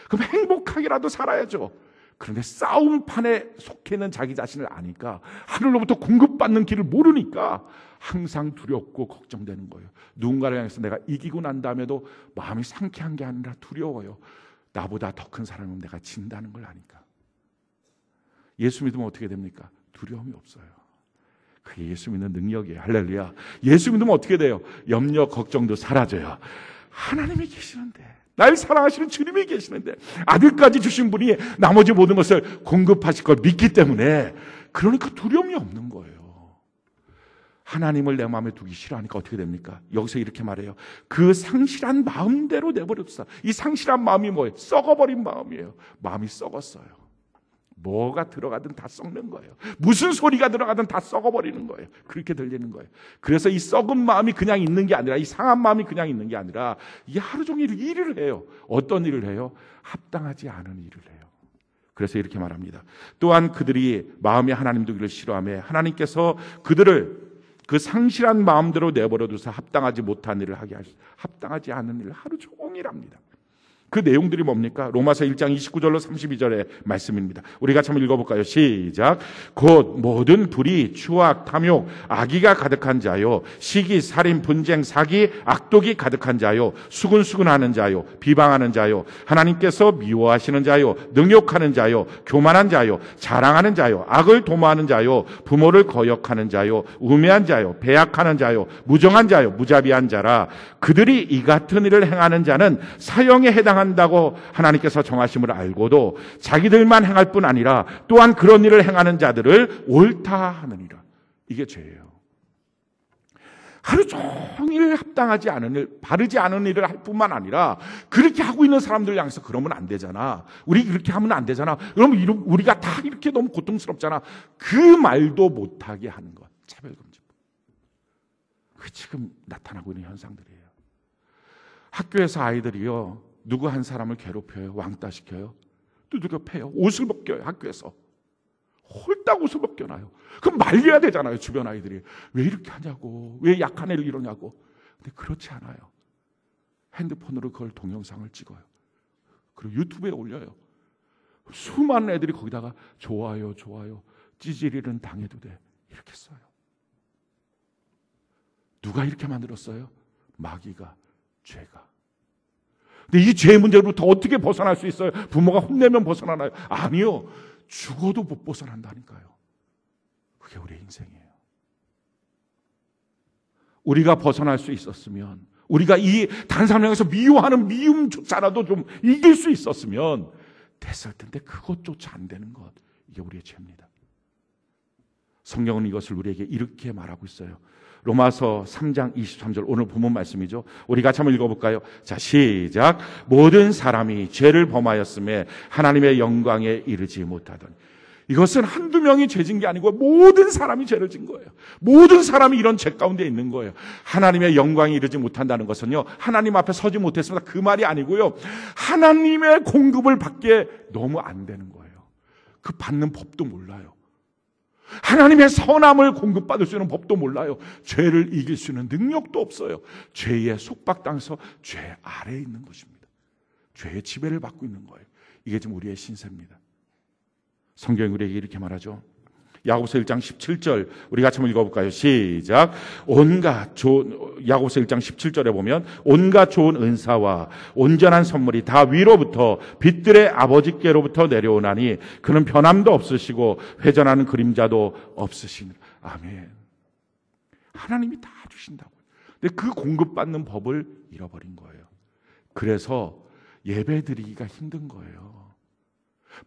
그럼 행복하게라도 살아야죠. 그런데 싸움판에 속해 있는 자기 자신을 아니까, 하늘로부터 공급받는 길을 모르니까 항상 두렵고 걱정되는 거예요. 누군가를 향해서 내가 이기고 난 다음에도 마음이 상쾌한 게 아니라 두려워요. 나보다 더 큰 사람은 내가 진다는 걸 아니까. 예수 믿으면 어떻게 됩니까? 두려움이 없어요. 그게 예수 믿는 능력이에요. 할렐루야. 예수 믿으면 어떻게 돼요? 염려, 걱정도 사라져요. 하나님이 계시는데, 날 사랑하시는 주님이 계시는데, 아들까지 주신 분이 나머지 모든 것을 공급하실 걸 믿기 때문에, 그러니까 두려움이 없는 거예요. 하나님을 내 마음에 두기 싫어하니까 어떻게 됩니까? 여기서 이렇게 말해요. 그 상실한 마음대로 내버려두사. 이 상실한 마음이 뭐예요? 썩어버린 마음이에요. 마음이 썩었어요. 뭐가 들어가든 다 썩는 거예요. 무슨 소리가 들어가든 다 썩어버리는 거예요. 그렇게 들리는 거예요. 그래서 이 썩은 마음이 그냥 있는 게 아니라, 이 상한 마음이 그냥 있는 게 아니라, 이게 하루 종일 일을 해요. 어떤 일을 해요? 합당하지 않은 일을 해요. 그래서 이렇게 말합니다. 또한 그들이 마음에 하나님 두기를 싫어하며 하나님께서 그들을 그 상실한 마음대로 내버려 두사 합당하지 못한 일을 하게 하시고, 합당하지 않은 일을 하루 종일 합니다. 그 내용들이 뭡니까? 로마서 1장 29절로 32절의 말씀입니다. 우리 같이 한번 읽어볼까요? 시작. 곧 모든 불의, 추악, 탐욕, 악의가 가득한 자요, 시기, 살인, 분쟁, 사기, 악독이 가득한 자요, 수근수근하는 자요, 비방하는 자요, 하나님께서 미워하시는 자요, 능욕하는 자요, 교만한 자요, 자랑하는 자요, 악을 도모하는 자요, 부모를 거역하는 자요, 우매한 자요, 배약하는 자요, 무정한 자요, 무자비한 자라. 그들이 이 같은 일을 행하는 자는 사형에 해당한다고 하나님께서 정하심을 알고도 자기들만 행할 뿐 아니라 또한 그런 일을 행하는 자들을 옳다 하느니라. 이게 죄예요. 하루 종일 합당하지 않은 일, 바르지 않은 일을 할 뿐만 아니라 그렇게 하고 있는 사람들 향해서 그러면 안 되잖아. 우리 그렇게 하면 안 되잖아. 그럼 우리가 다 이렇게 너무 고통스럽잖아. 그 말도 못하게 하는 것. 차별금지법. 그게 지금 나타나고 있는 현상들이에요. 학교에서 아이들이요, 누구 한 사람을 괴롭혀요, 왕따시켜요, 두들겨 패요, 옷을 벗겨요. 학교에서 홀딱 옷을 벗겨놔요. 그럼 말려야 되잖아요. 주변 아이들이 왜 이렇게 하냐고, 왜 약한 애를 이러냐고. 근데 그렇지 않아요. 핸드폰으로 그걸 동영상을 찍어요. 그리고 유튜브에 올려요. 수많은 애들이 거기다가 좋아요, 좋아요, 찌질이는 당해도 돼, 이렇게 써요. 누가 이렇게 만들었어요? 마귀가, 죄가. 근데 이 죄의 문제로부터 어떻게 벗어날 수 있어요? 부모가 혼내면 벗어나나요? 아니요. 죽어도 못 벗어난다니까요. 그게 우리의 인생이에요. 우리가 벗어날 수 있었으면, 우리가 이 다른 사람 향해서 미워하는 미움조차라도 좀 이길 수 있었으면 됐을 텐데, 그것조차 안 되는 것, 이게 우리의 죄입니다. 성경은 이것을 우리에게 이렇게 말하고 있어요. 로마서 3장 23절, 오늘 본문 말씀이죠. 우리 같이 한번 읽어볼까요? 자, 시작. 모든 사람이 죄를 범하였음에 하나님의 영광에 이르지 못하더니. 이것은 한두 명이 죄진 게 아니고 모든 사람이 죄를 진 거예요. 모든 사람이 이런 죄 가운데 있는 거예요. 하나님의 영광에 이르지 못한다는 것은요, 하나님 앞에 서지 못했습니다, 그 말이 아니고요, 하나님의 공급을 받기에 너무 안 되는 거예요. 그 받는 법도 몰라요. 하나님의 선함을 공급받을 수 있는 법도 몰라요. 죄를 이길 수 있는 능력도 없어요. 죄에 속박당해서 죄 아래에 있는 것입니다. 죄의 지배를 받고 있는 거예요. 이게 지금 우리의 신세입니다. 성경이 우리에게 이렇게 말하죠. 야고보서 1장 17절 우리 같이 한번 읽어볼까요? 시작. 야고보서 1장 17절에 보면 온갖 좋은 은사와 온전한 선물이 다 위로부터 빛들의 아버지께로부터 내려오나니 그는 변함도 없으시고 회전하는 그림자도 없으시니. 아멘. 하나님이 다 주신다고요. 근데 그 공급받는 법을 잃어버린 거예요. 그래서 예배 드리기가 힘든 거예요.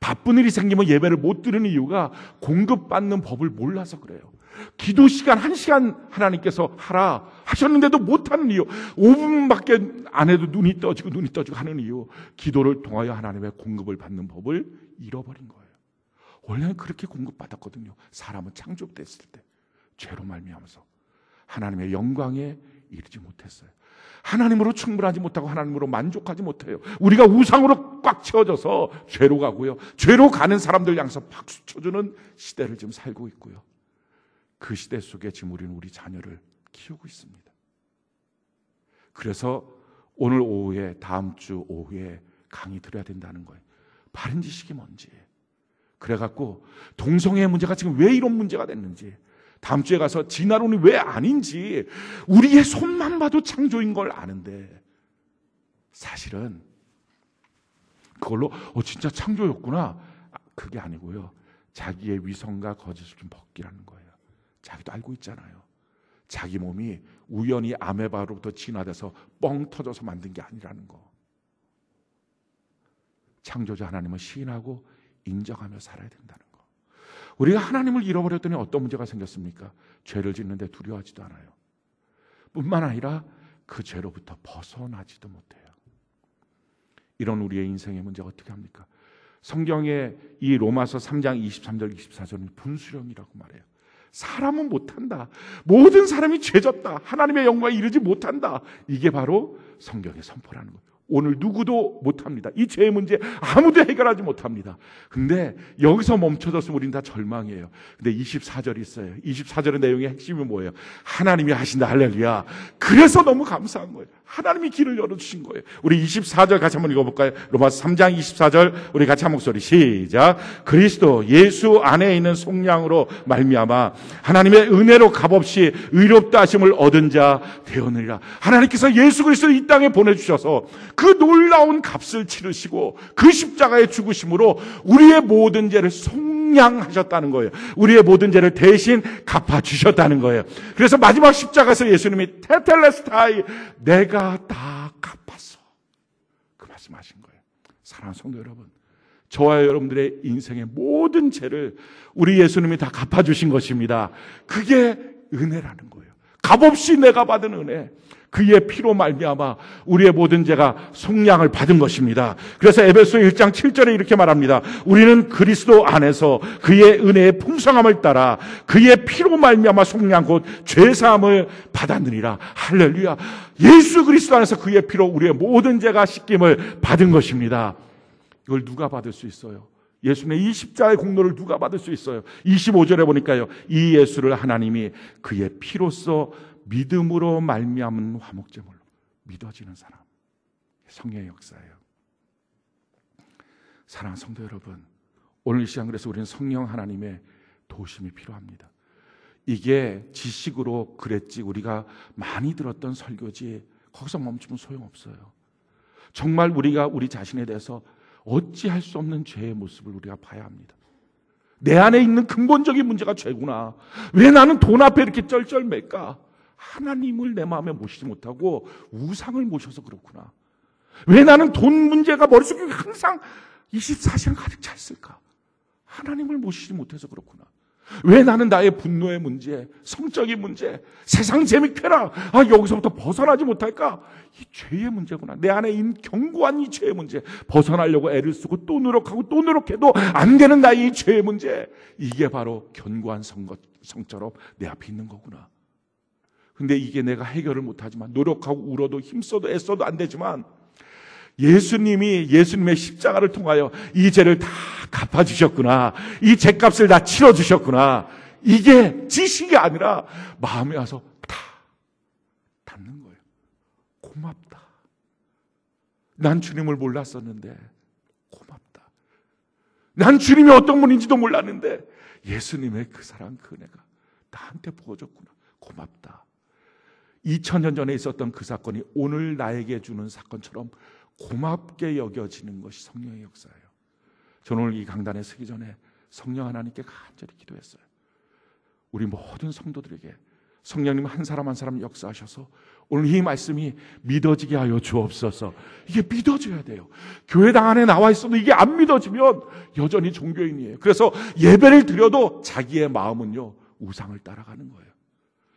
바쁜 일이 생기면 예배를 못 드리는 이유가 공급받는 법을 몰라서 그래요. 기도 시간 1시간 하나님께서 하라 하셨는데도 못하는 이유, 5분밖에 안 해도 눈이 떠지고 하는 이유, 기도를 통하여 하나님의 공급을 받는 법을 잃어버린 거예요. 원래는 그렇게 공급받았거든요. 사람은 창조됐을 때 죄로 말미암아서 하나님의 영광에 이르지 못했어요. 하나님으로 충분하지 못하고 하나님으로 만족하지 못해요. 우리가 우상으로 꽉 채워져서 죄로 가고요. 죄로 가는 사람들 향해서 박수 쳐주는 시대를 지금 살고 있고요. 그 시대 속에 지금 우리는 우리 자녀를 키우고 있습니다. 그래서 오늘 오후에, 다음 주 오후에 강의 드려야 된다는 거예요. 바른 지식이 뭔지, 그래갖고 동성애의 문제가 지금 왜 이런 문제가 됐는지, 다음 주에 가서 진화론이 왜 아닌지, 우리의 손만 봐도 창조인 걸 아는데 사실은 그걸로 진짜 창조였구나, 그게 아니고요. 자기의 위선과 거짓을 좀 벗기라는 거예요. 자기도 알고 있잖아요. 자기 몸이 우연히 아메바로부터 진화돼서 뻥 터져서 만든 게 아니라는 거. 창조자 하나님을 시인하고 인정하며 살아야 된다는 거. 우리가 하나님을 잃어버렸더니 어떤 문제가 생겼습니까? 죄를 짓는데 두려워하지도 않아요. 뿐만 아니라 그 죄로부터 벗어나지도 못해요. 이런 우리의 인생의 문제가 어떻게 합니까? 성경에 이 로마서 3장 23절 24절은 분수령이라고 말해요. 사람은 못한다. 모든 사람이 죄졌다. 하나님의 영광에 이르지 못한다. 이게 바로 성경의 선포라는 거예요. 오늘 누구도 못합니다. 이 죄의 문제 아무도 해결하지 못합니다. 근데 여기서 멈춰졌으면 우리는 다 절망이에요. 근데 24절이 있어요. 24절의 내용의 핵심이 뭐예요? 하나님이 하신다. 할렐루야. 그래서 너무 감사한 거예요. 하나님이 길을 열어주신 거예요. 우리 24절 같이 한번 읽어볼까요? 로마서 3장 24절 우리 같이 한 목소리 시작. 그리스도 예수 안에 있는 속량으로 말미암아 하나님의 은혜로 값없이 의롭다 하심을 얻은 자 되었느니라. 하나님께서 예수 그리스도를 이 땅에 보내주셔서 그 놀라운 값을 치르시고 그 십자가의 죽으심으로 우리의 모든 죄를 속량하셨다는 거예요. 우리의 모든 죄를 대신 갚아주셨다는 거예요. 그래서 마지막 십자가에서 예수님이 테텔레스타이, 내가 다 갚았어, 그 말씀하신 거예요. 사랑하는 성도 여러분, 저와 여러분들의 인생의 모든 죄를 우리 예수님이 다 갚아주신 것입니다. 그게 은혜라는 거예요. 값없이 내가 받은 은혜, 그의 피로 말미암아 우리의 모든 죄가 속량을 받은 것입니다. 그래서 에베소 1장 7절에 이렇게 말합니다. 우리는 그리스도 안에서 그의 은혜의 풍성함을 따라 그의 피로 말미암아 속량 곧 죄사함을 받았느니라. 할렐루야. 예수 그리스도 안에서 그의 피로 우리의 모든 죄가 씻김을 받은 것입니다. 이걸 누가 받을 수 있어요? 예수님의 이 십자가의 공로를 누가 받을 수 있어요? 25절에 보니까요, 이 예수를 하나님이 그의 피로써 믿음으로 말미암은 화목제물로 믿어지는 사람, 성령의 역사예요. 사랑하는 성도 여러분, 오늘 이 시간 그래서 우리는 성령 하나님의 도심이 필요합니다. 이게 지식으로 그랬지 우리가 많이 들었던 설교지 거기서 멈추면 소용없어요. 정말 우리가 우리 자신에 대해서 어찌할 수 없는 죄의 모습을 우리가 봐야 합니다. 내 안에 있는 근본적인 문제가 죄구나. 왜 나는 돈 앞에 이렇게 쩔쩔맬까? 하나님을 내 마음에 모시지 못하고 우상을 모셔서 그렇구나. 왜 나는 돈 문제가 머릿속에 항상 24시간 가득 차 있을까? 하나님을 모시지 못해서 그렇구나. 왜 나는 나의 분노의 문제, 성적인 문제, 세상 재미 쾌락, 여기서부터 벗어나지 못할까? 이 죄의 문제구나. 내 안에 있는 견고한 이 죄의 문제, 벗어나려고 애를 쓰고 또 노력하고 또 노력해도 안 되는 나의 이 죄의 문제, 이게 바로 견고한 성처럼 내 앞에 있는 거구나. 근데 이게 내가 해결을 못하지만, 노력하고 울어도 힘써도 애써도 안 되지만, 예수님이 예수님의 십자가를 통하여 이 죄를 다 갚아주셨구나. 이 죄값을 다 치러주셨구나. 이게 지식이 아니라 마음에 와서 다 닿는 거예요. 고맙다. 난 주님을 몰랐었는데 고맙다. 난 주님이 어떤 분인지도 몰랐는데 예수님의 그 사랑, 그 은혜가 나한테 부어졌구나. 고맙다. 2000년 전에 있었던 그 사건이 오늘 나에게 주는 사건처럼 고맙게 여겨지는 것이 성령의 역사예요. 저는 오늘 이 강단에 서기 전에 성령 하나님께 간절히 기도했어요. 우리 모든 성도들에게 성령님 한 사람 한 사람 역사하셔서 오늘 이 말씀이 믿어지게 하여 주옵소서. 이게 믿어져야 돼요. 교회당 안에 나와 있어도 이게 안 믿어지면 여전히 종교인이에요. 그래서 예배를 드려도 자기의 마음은요, 우상을 따라가는 거예요.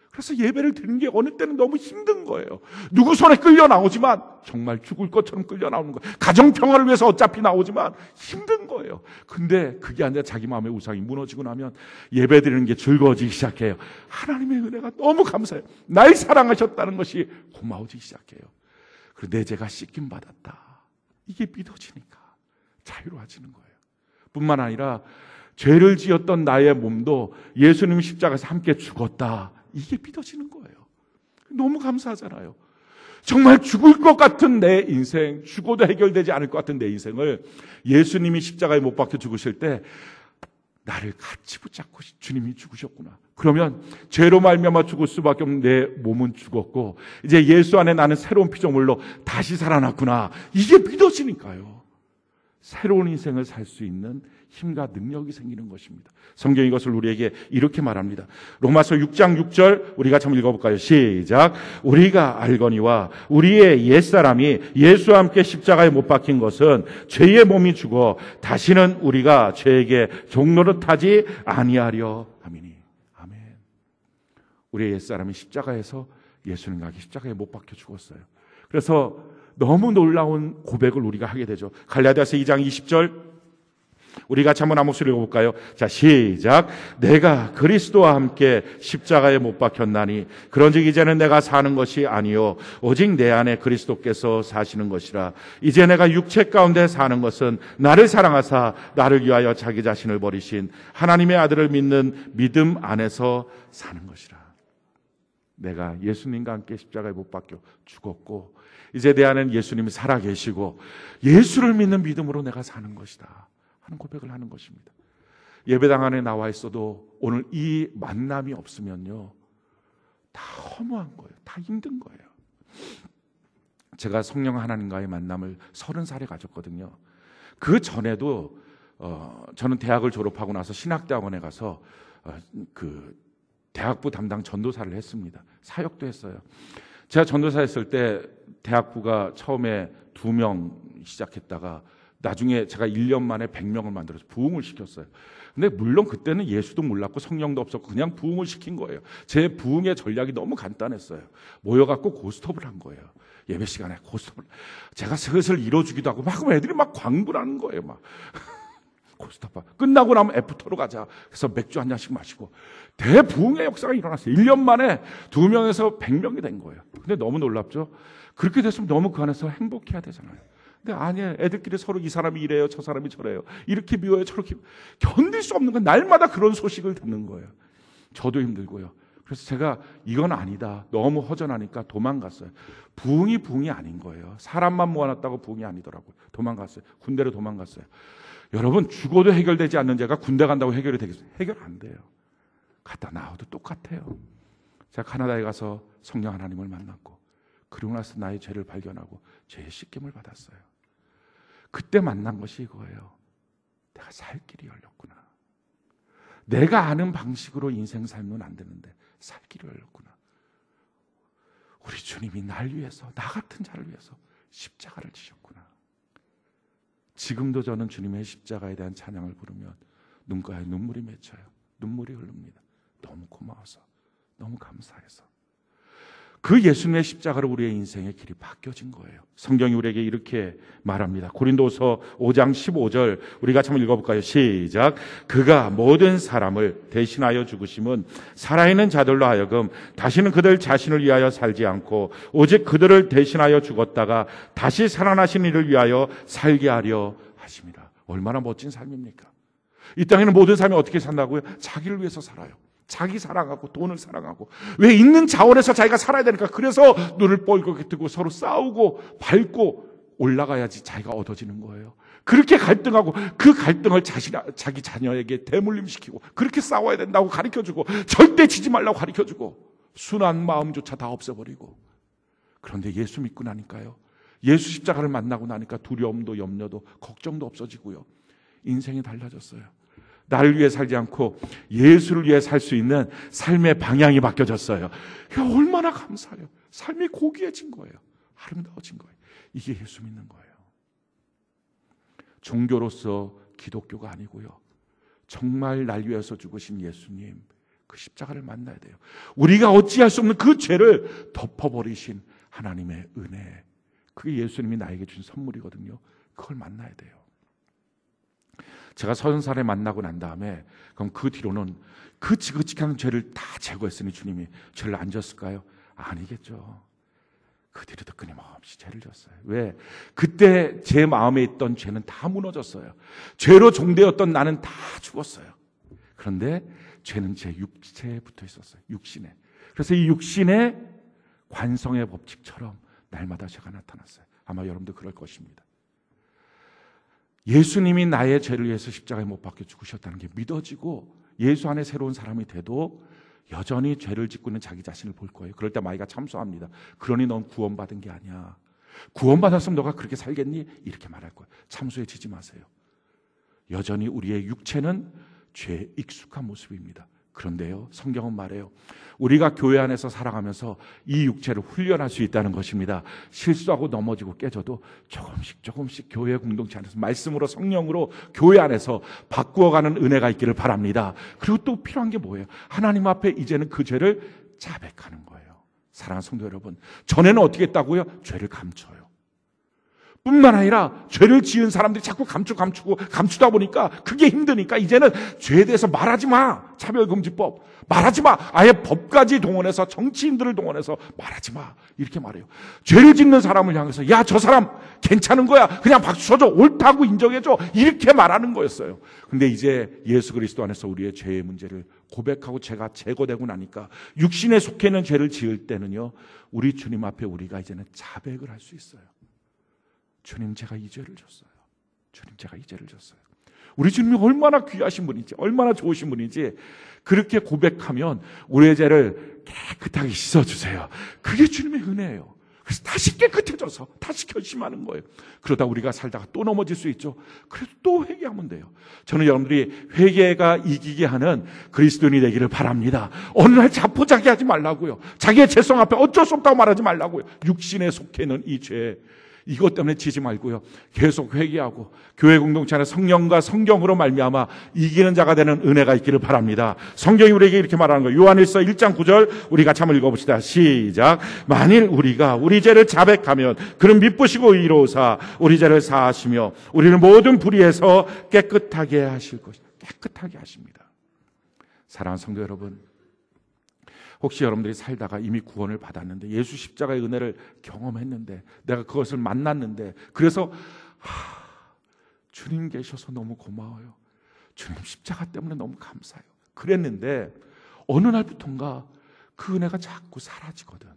그래서 예배를 드리는 게 어느 때는 너무 힘든 거예요. 누구 손에 끌려 나오지만 정말 죽을 것처럼 끌려 나오는 거예요. 가정평화를 위해서 어차피 나오지만 힘든 거예요. 근데 그게 아니라 자기 마음의 우상이 무너지고 나면 예배 드리는 게 즐거워지기 시작해요. 하나님의 은혜가 너무 감사해요. 날 사랑하셨다는 것이 고마워지기 시작해요. 그리고 내 죄가 씻김 받았다. 이게 믿어지니까 자유로워지는 거예요. 뿐만 아니라 죄를 지었던 나의 몸도 예수님 십자가에서 함께 죽었다. 이게 믿어지는 거예요. 너무 감사하잖아요. 정말 죽을 것 같은 내 인생, 죽어도 해결되지 않을 것 같은 내 인생을 예수님이 십자가에 못 박혀 죽으실 때 나를 같이 붙잡고 주님이 죽으셨구나. 그러면 죄로 말미암아 죽을 수밖에 없는 내 몸은 죽었고 이제 예수 안에 나는 새로운 피조물로 다시 살아났구나. 이게 믿어지니까요. 새로운 인생을 살 수 있는 힘과 능력이 생기는 것입니다. 성경이 이것을 우리에게 이렇게 말합니다. 로마서 6장 6절 우리가 한번 읽어볼까요? 시작. 우리가 알거니와 우리의 옛사람이 예수와 함께 십자가에 못 박힌 것은 죄의 몸이 죽어 다시는 우리가 죄에게 종노릇하지 아니하려 함이니. 아멘. 우리의 옛사람이 십자가에서 예수님과 십자가에 못 박혀 죽었어요. 그래서 너무 놀라운 고백을 우리가 하게 되죠. 갈라디아서 2장 20절 우리 같이 한번 한 목소리 읽어볼까요? 자, 시작. 내가 그리스도와 함께 십자가에 못 박혔나니 그런즉 이제는 내가 사는 것이 아니요 오직 내 안에 그리스도께서 사시는 것이라. 이제 내가 육체 가운데 사는 것은 나를 사랑하사 나를 위하여 자기 자신을 버리신 하나님의 아들을 믿는 믿음 안에서 사는 것이라. 내가 예수님과 함께 십자가에 못 박혀 죽었고 이제 내 안에는 예수님이 살아계시고 예수를 믿는 믿음으로 내가 사는 것이다 하는 고백을 하는 것입니다. 예배당 안에 나와 있어도 오늘 이 만남이 없으면요 다 허무한 거예요. 다 힘든 거예요. 제가 성령 하나님과의 만남을 30살에 가졌거든요. 그 전에도 저는 대학을 졸업하고 나서 신학대학원에 가서 그 대학부 담당 전도사를 했습니다. 사역도 했어요. 제가 전도사 했을 때 대학부가 처음에 2명 시작했다가 나중에 제가 1년 만에 100명을 만들어서 부흥을 시켰어요. 근데 물론 그때는 예수도 몰랐고 성령도 없었고 그냥 부흥을 시킨 거예요. 제 부흥의 전략이 너무 간단했어요. 모여갖고 고스톱을 한 거예요. 예배 시간에 고스톱을. 제가 슬슬 이뤄주기도 하고 막 애들이 막 광분을 하는 거예요. 막 고스톱 끝나고 나면 애프터로 가자. 그래서 맥주 한 잔씩 마시고 대부흥의 역사가 일어났어요. 1년 만에 2명에서 100명이 된 거예요. 근데 너무 놀랍죠? 그렇게 됐으면 너무 그 안에서 행복해야 되잖아요. 근데 아니에요. 애들끼리 서로 이 사람이 이래요. 저 사람이 저래요. 이렇게 미워요. 저렇게 견딜 수 없는 건 날마다 그런 소식을 듣는 거예요. 저도 힘들고요. 그래서 제가 이건 아니다. 너무 허전하니까 도망갔어요. 부흥이 아닌 거예요. 사람만 모아놨다고 부흥이 아니더라고요. 도망갔어요. 군대로 도망갔어요. 여러분 죽어도 해결되지 않는 죄가 군대 간다고 해결이 되겠어요? 해결 안 돼요. 갔다 나와도 똑같아요. 제가 카나다에 가서 성령 하나님을 만났고 그러고 나서 나의 죄를 발견하고 죄의 씻김을 받았어요. 그때 만난 것이 이거예요. 내가 살 길이 열렸구나. 내가 아는 방식으로 인생 살면 안 되는데 살 길이 열렸구나. 우리 주님이 날 위해서 나 같은 자를 위해서 십자가를 지셨구나. 지금도 저는 주님의 십자가에 대한 찬양을 부르면 눈가에 눈물이 맺혀요. 눈물이 흐릅니다. 너무 고마워서, 너무 감사해서. 그 예수님의 십자가로 우리의 인생의 길이 바뀌어진 거예요. 성경이 우리에게 이렇게 말합니다. 고린도서 5장 15절 우리 같이 한번 읽어볼까요? 시작. 그가 모든 사람을 대신하여 죽으심은 살아있는 자들로 하여금 다시는 그들 자신을 위하여 살지 않고 오직 그들을 대신하여 죽었다가 다시 살아나신 이를 위하여 살게 하려 하심이라. 얼마나 멋진 삶입니까? 이 땅에는 모든 삶이 어떻게 산다고요? 자기를 위해서 살아요. 자기 사랑하고 돈을 사랑하고 왜 있는 자원에서 자기가 살아야 되니까 그래서 눈을 뻘겋게 뜨고 서로 싸우고 밟고 올라가야지 자기가 얻어지는 거예요. 그렇게 갈등하고 그 갈등을 자기 자녀에게 대물림시키고 그렇게 싸워야 된다고 가르쳐주고 절대 지지 말라고 가르쳐주고 순한 마음조차 다 없애버리고 그런데 예수 믿고 나니까요. 예수 십자가를 만나고 나니까 두려움도 염려도 걱정도 없어지고요. 인생이 달라졌어요. 나를 위해 살지 않고 예수를 위해 살 수 있는 삶의 방향이 바뀌어졌어요. 얼마나 감사해요. 삶이 고귀해진 거예요. 아름다워진 거예요. 이게 예수 믿는 거예요. 종교로서 기독교가 아니고요. 정말 날 위해서 죽으신 예수님, 그 십자가를 만나야 돼요. 우리가 어찌할 수 없는 그 죄를 덮어버리신 하나님의 은혜, 그게 예수님이 나에게 주신 선물이거든요. 그걸 만나야 돼요. 제가 30살에 만나고 난 다음에 그럼 그 뒤로는 그 지긋지긋한 죄를 다 제거했으니 주님이 죄를 안 졌을까요? 아니겠죠. 그 뒤로도 끊임없이 죄를 졌어요. 왜? 그때 제 마음에 있던 죄는 다 무너졌어요. 죄로 종되었던 나는 다 죽었어요. 그런데 죄는 제 육체에 붙어 있었어요. 육신에. 그래서 이 육신의 관성의 법칙처럼 날마다 죄가 나타났어요. 아마 여러분도 그럴 것입니다. 예수님이 나의 죄를 위해서 십자가에 못 박혀 죽으셨다는 게 믿어지고 예수 안에 새로운 사람이 돼도 여전히 죄를 짓고 있는 자기 자신을 볼 거예요. 그럴 때 마귀가 참소합니다. 그러니 넌 구원받은 게 아니야. 구원받았으면 너가 그렇게 살겠니? 이렇게 말할 거예요. 참소해 지지 마세요. 여전히 우리의 육체는 죄에 익숙한 모습입니다. 그런데요, 성경은 말해요. 우리가 교회 안에서 살아가면서 이 육체를 훈련할 수 있다는 것입니다. 실수하고 넘어지고 깨져도 조금씩 교회 공동체 안에서 말씀으로 성령으로 교회 안에서 바꾸어가는 은혜가 있기를 바랍니다. 그리고 또 필요한 게 뭐예요? 하나님 앞에 이제는 그 죄를 자백하는 거예요. 사랑하는 성도 여러분, 전에는 어떻게 했다고요? 죄를 감춰요. 뿐만 아니라 죄를 지은 사람들이 자꾸 감추다 보니까 그게 힘드니까 이제는 죄에 대해서 말하지 마. 차별금지법 말하지 마. 아예 법까지 동원해서 정치인들을 동원해서 말하지 마. 이렇게 말해요. 죄를 짓는 사람을 향해서 야, 저 사람 괜찮은 거야. 그냥 박수 쳐줘. 옳다고 인정해줘. 이렇게 말하는 거였어요. 근데 이제 예수 그리스도 안에서 우리의 죄의 문제를 고백하고 죄가 제거되고 나니까 육신에 속해 있는 죄를 지을 때는요, 우리 주님 앞에 우리가 이제는 자백을 할 수 있어요. 주님, 제가 이 죄를 졌어요. 주님, 제가 이 죄를 졌어요. 우리 주님이 얼마나 귀하신 분인지, 얼마나 좋으신 분인지 그렇게 고백하면 우리의 죄를 깨끗하게 씻어주세요. 그게 주님의 은혜예요. 그래서 다시 깨끗해져서 다시 결심하는 거예요. 그러다 우리가 살다가 또 넘어질 수 있죠. 그래도 또 회개하면 돼요. 저는 여러분들이 회개가 이기게 하는 그리스도인이 되기를 바랍니다. 어느 날 자포자기하지 말라고요. 자기의 죄성 앞에 어쩔 수 없다고 말하지 말라고요. 육신에 속해 있는 이 죄, 이것 때문에 지지 말고요. 계속 회개하고 교회 공동체 안에 성령과 성경으로 말미암아 이기는 자가 되는 은혜가 있기를 바랍니다. 성경이 우리에게 이렇게 말하는 거예요. 요한일서 1장 9절 우리 같이 한번 읽어봅시다. 시작. 만일 우리가 우리 죄를 자백하면 그는 미쁘시고 의로우사 우리 죄를 사하시며 우리를 모든 불의에서 깨끗하게 하실 것이다. 깨끗하게 하십니다. 사랑하는 성도 여러분, 혹시 여러분들이 살다가 이미 구원을 받았는데 예수 십자가의 은혜를 경험했는데 내가 그것을 만났는데 그래서 주님 계셔서 너무 고마워요. 주님 십자가 때문에 너무 감사해요. 그랬는데 어느 날부턴가 그 은혜가 자꾸 사라지거든.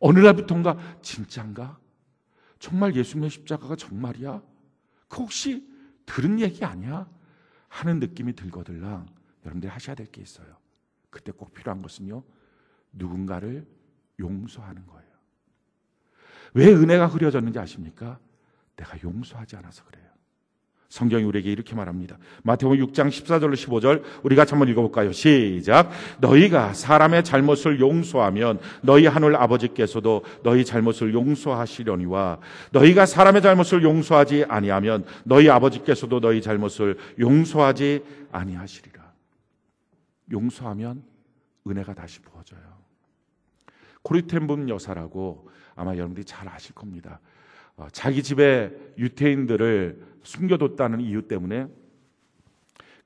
어느 날부턴가 진짠가? 정말 예수님의 십자가가 정말이야? 그 혹시 들은 얘기 아니야? 하는 느낌이 들거들랑 여러분들이 하셔야 될 게 있어요. 그때 꼭 필요한 것은요, 누군가를 용서하는 거예요. 왜 은혜가 흐려졌는지 아십니까? 내가 용서하지 않아서 그래요. 성경이 우리에게 이렇게 말합니다. 마태복음 6장 14절로 15절 우리 같이 한번 읽어볼까요? 시작. 너희가 사람의 잘못을 용서하면 너희 하늘 아버지께서도 너희 잘못을 용서하시려니와 너희가 사람의 잘못을 용서하지 아니하면 너희 아버지께서도 너희 잘못을 용서하지 아니하시리라. 용서하면 은혜가 다시 부어져요. 코리텐붐 여사라고 아마 여러분들이 잘 아실 겁니다. 자기 집에 유태인들을 숨겨뒀다는 이유 때문에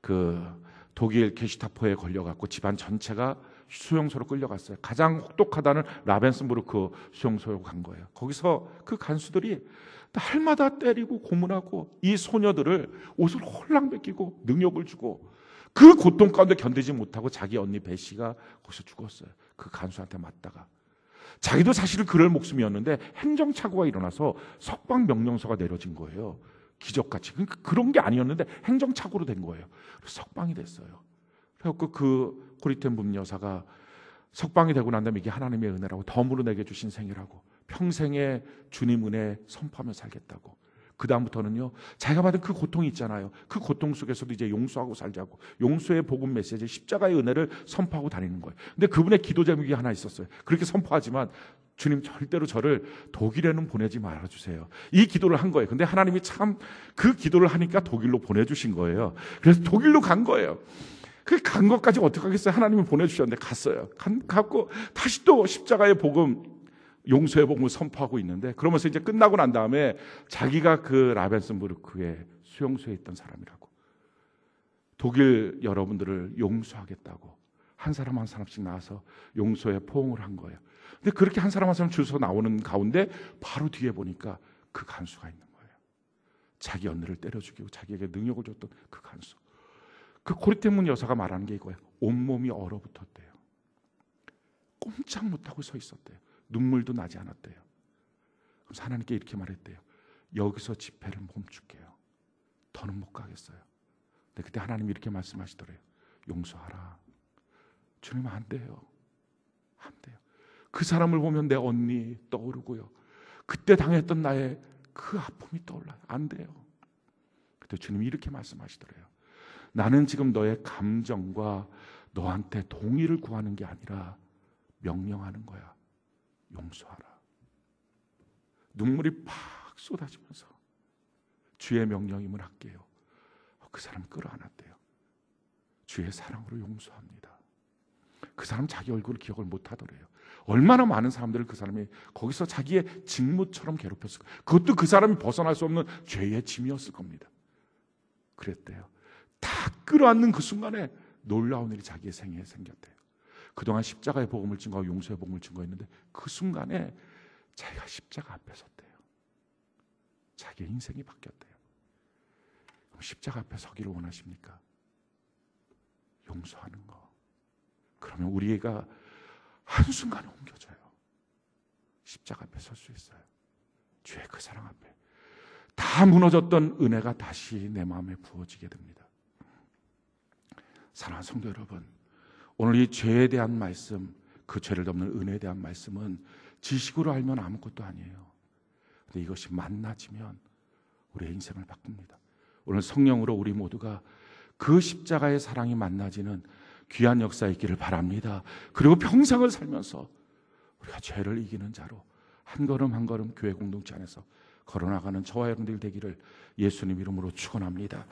그 독일 게슈타포에 걸려갖고 집안 전체가 수용소로 끌려갔어요. 가장 혹독하다는 라벤스부르크 수용소로 간 거예요. 거기서 그 간수들이 날마다 때리고 고문하고 이 소녀들을 옷을 홀랑 벗기고 능욕을 주고 그 고통 가운데 견디지 못하고 자기 언니 베시가 거기서 죽었어요. 그 간수한테 맞다가. 자기도 사실은 그럴 목숨이었는데 행정착오가 일어나서 석방 명령서가 내려진 거예요. 기적같이. 그러니까 그런 게 아니었는데 행정착오로 된 거예요. 그래서 석방이 됐어요. 그래서 그 코리텐붐 여사가 석방이 되고 난 다음에 이게 하나님의 은혜라고 덤으로 내게 주신 생이라고 평생에 주님 은혜 선포하며 살겠다고. 그 다음부터는요, 자기가 받은 그 고통이 있잖아요. 그 고통 속에서도 이제 용서하고 살자고, 용서의 복음 메시지, 십자가의 은혜를 선포하고 다니는 거예요. 근데 그분의 기도 제목이 하나 있었어요. 그렇게 선포하지만 주님, 절대로 저를 독일에는 보내지 말아주세요. 이 기도를 한 거예요. 근데 하나님이 참 그 기도를 하니까 독일로 보내주신 거예요. 그래서 독일로 간 거예요. 그 간 것까지 어떻게 하겠어요? 하나님이 보내주셨는데 갔어요. 갔고 다시 또 십자가의 복음, 용서의 복음을 선포하고 있는데, 그러면서 이제 끝나고 난 다음에 자기가 그 라벤스부르크의 수용소에 있던 사람이라고, 독일 여러분들을 용서하겠다고 한 사람 한 사람씩 나와서 용서의 포옹을 한 거예요. 근데 그렇게 한 사람 한 사람 줄서 나오는 가운데 바로 뒤에 보니까 그 간수가 있는 거예요. 자기 언니를 때려 죽이고 자기에게 능욕을 줬던 그 간수. 그 고리테문 여사가 말하는 게 이거예요. 온몸이 얼어붙었대요. 꼼짝 못하고 서 있었대요. 눈물도 나지 않았대요. 그래서 하나님께 이렇게 말했대요. 여기서 집회를 멈출게요. 더는 못 가겠어요. 근데 그때 하나님이 이렇게 말씀하시더래요. 용서하라. 주님, 안 돼요. 안 돼요. 그 사람을 보면 내 언니 떠오르고요. 그때 당했던 나의 그 아픔이 떠올라요. 안 돼요. 그때 주님이 이렇게 말씀하시더래요. 나는 지금 너의 감정과 너한테 동의를 구하는 게 아니라 명령하는 거야. 용서하라. 눈물이 팍 쏟아지면서 주의 명령임을 할게요. 그 사람 끌어안았대요. 주의 사랑으로 용서합니다. 그 사람 자기 얼굴을 기억을 못하더래요. 얼마나 많은 사람들을 그 사람이 거기서 자기의 직무처럼 괴롭혔을 거예요. 그것도 그 사람이 벗어날 수 없는 죄의 짐이었을 겁니다. 그랬대요. 다 끌어안는 그 순간에 놀라운 일이 자기의 생애에 생겼대요. 그동안 십자가의 복음을 증거하고 용서의 복음을 증거했는데 그 순간에 자기가 십자가 앞에 섰대요. 자기의 인생이 바뀌었대요. 그럼 십자가 앞에 서기를 원하십니까? 용서하는 거. 그러면 우리가 한순간에 옮겨져요. 십자가 앞에 설 수 있어요. 주의 그 사랑 앞에 다 무너졌던 은혜가 다시 내 마음에 부어지게 됩니다. 사랑하는 성도 여러분, 오늘 이 죄에 대한 말씀, 그 죄를 덮는 은혜에 대한 말씀은 지식으로 알면 아무것도 아니에요. 근데 이것이 만나지면 우리의 인생을 바꿉니다. 오늘 성령으로 우리 모두가 그 십자가의 사랑이 만나지는 귀한 역사 있기를 바랍니다. 그리고 평생을 살면서 우리가 죄를 이기는 자로 한 걸음 한 걸음 교회 공동체 안에서 걸어나가는 저와 여러분들 되기를 예수님 이름으로 축원합니다.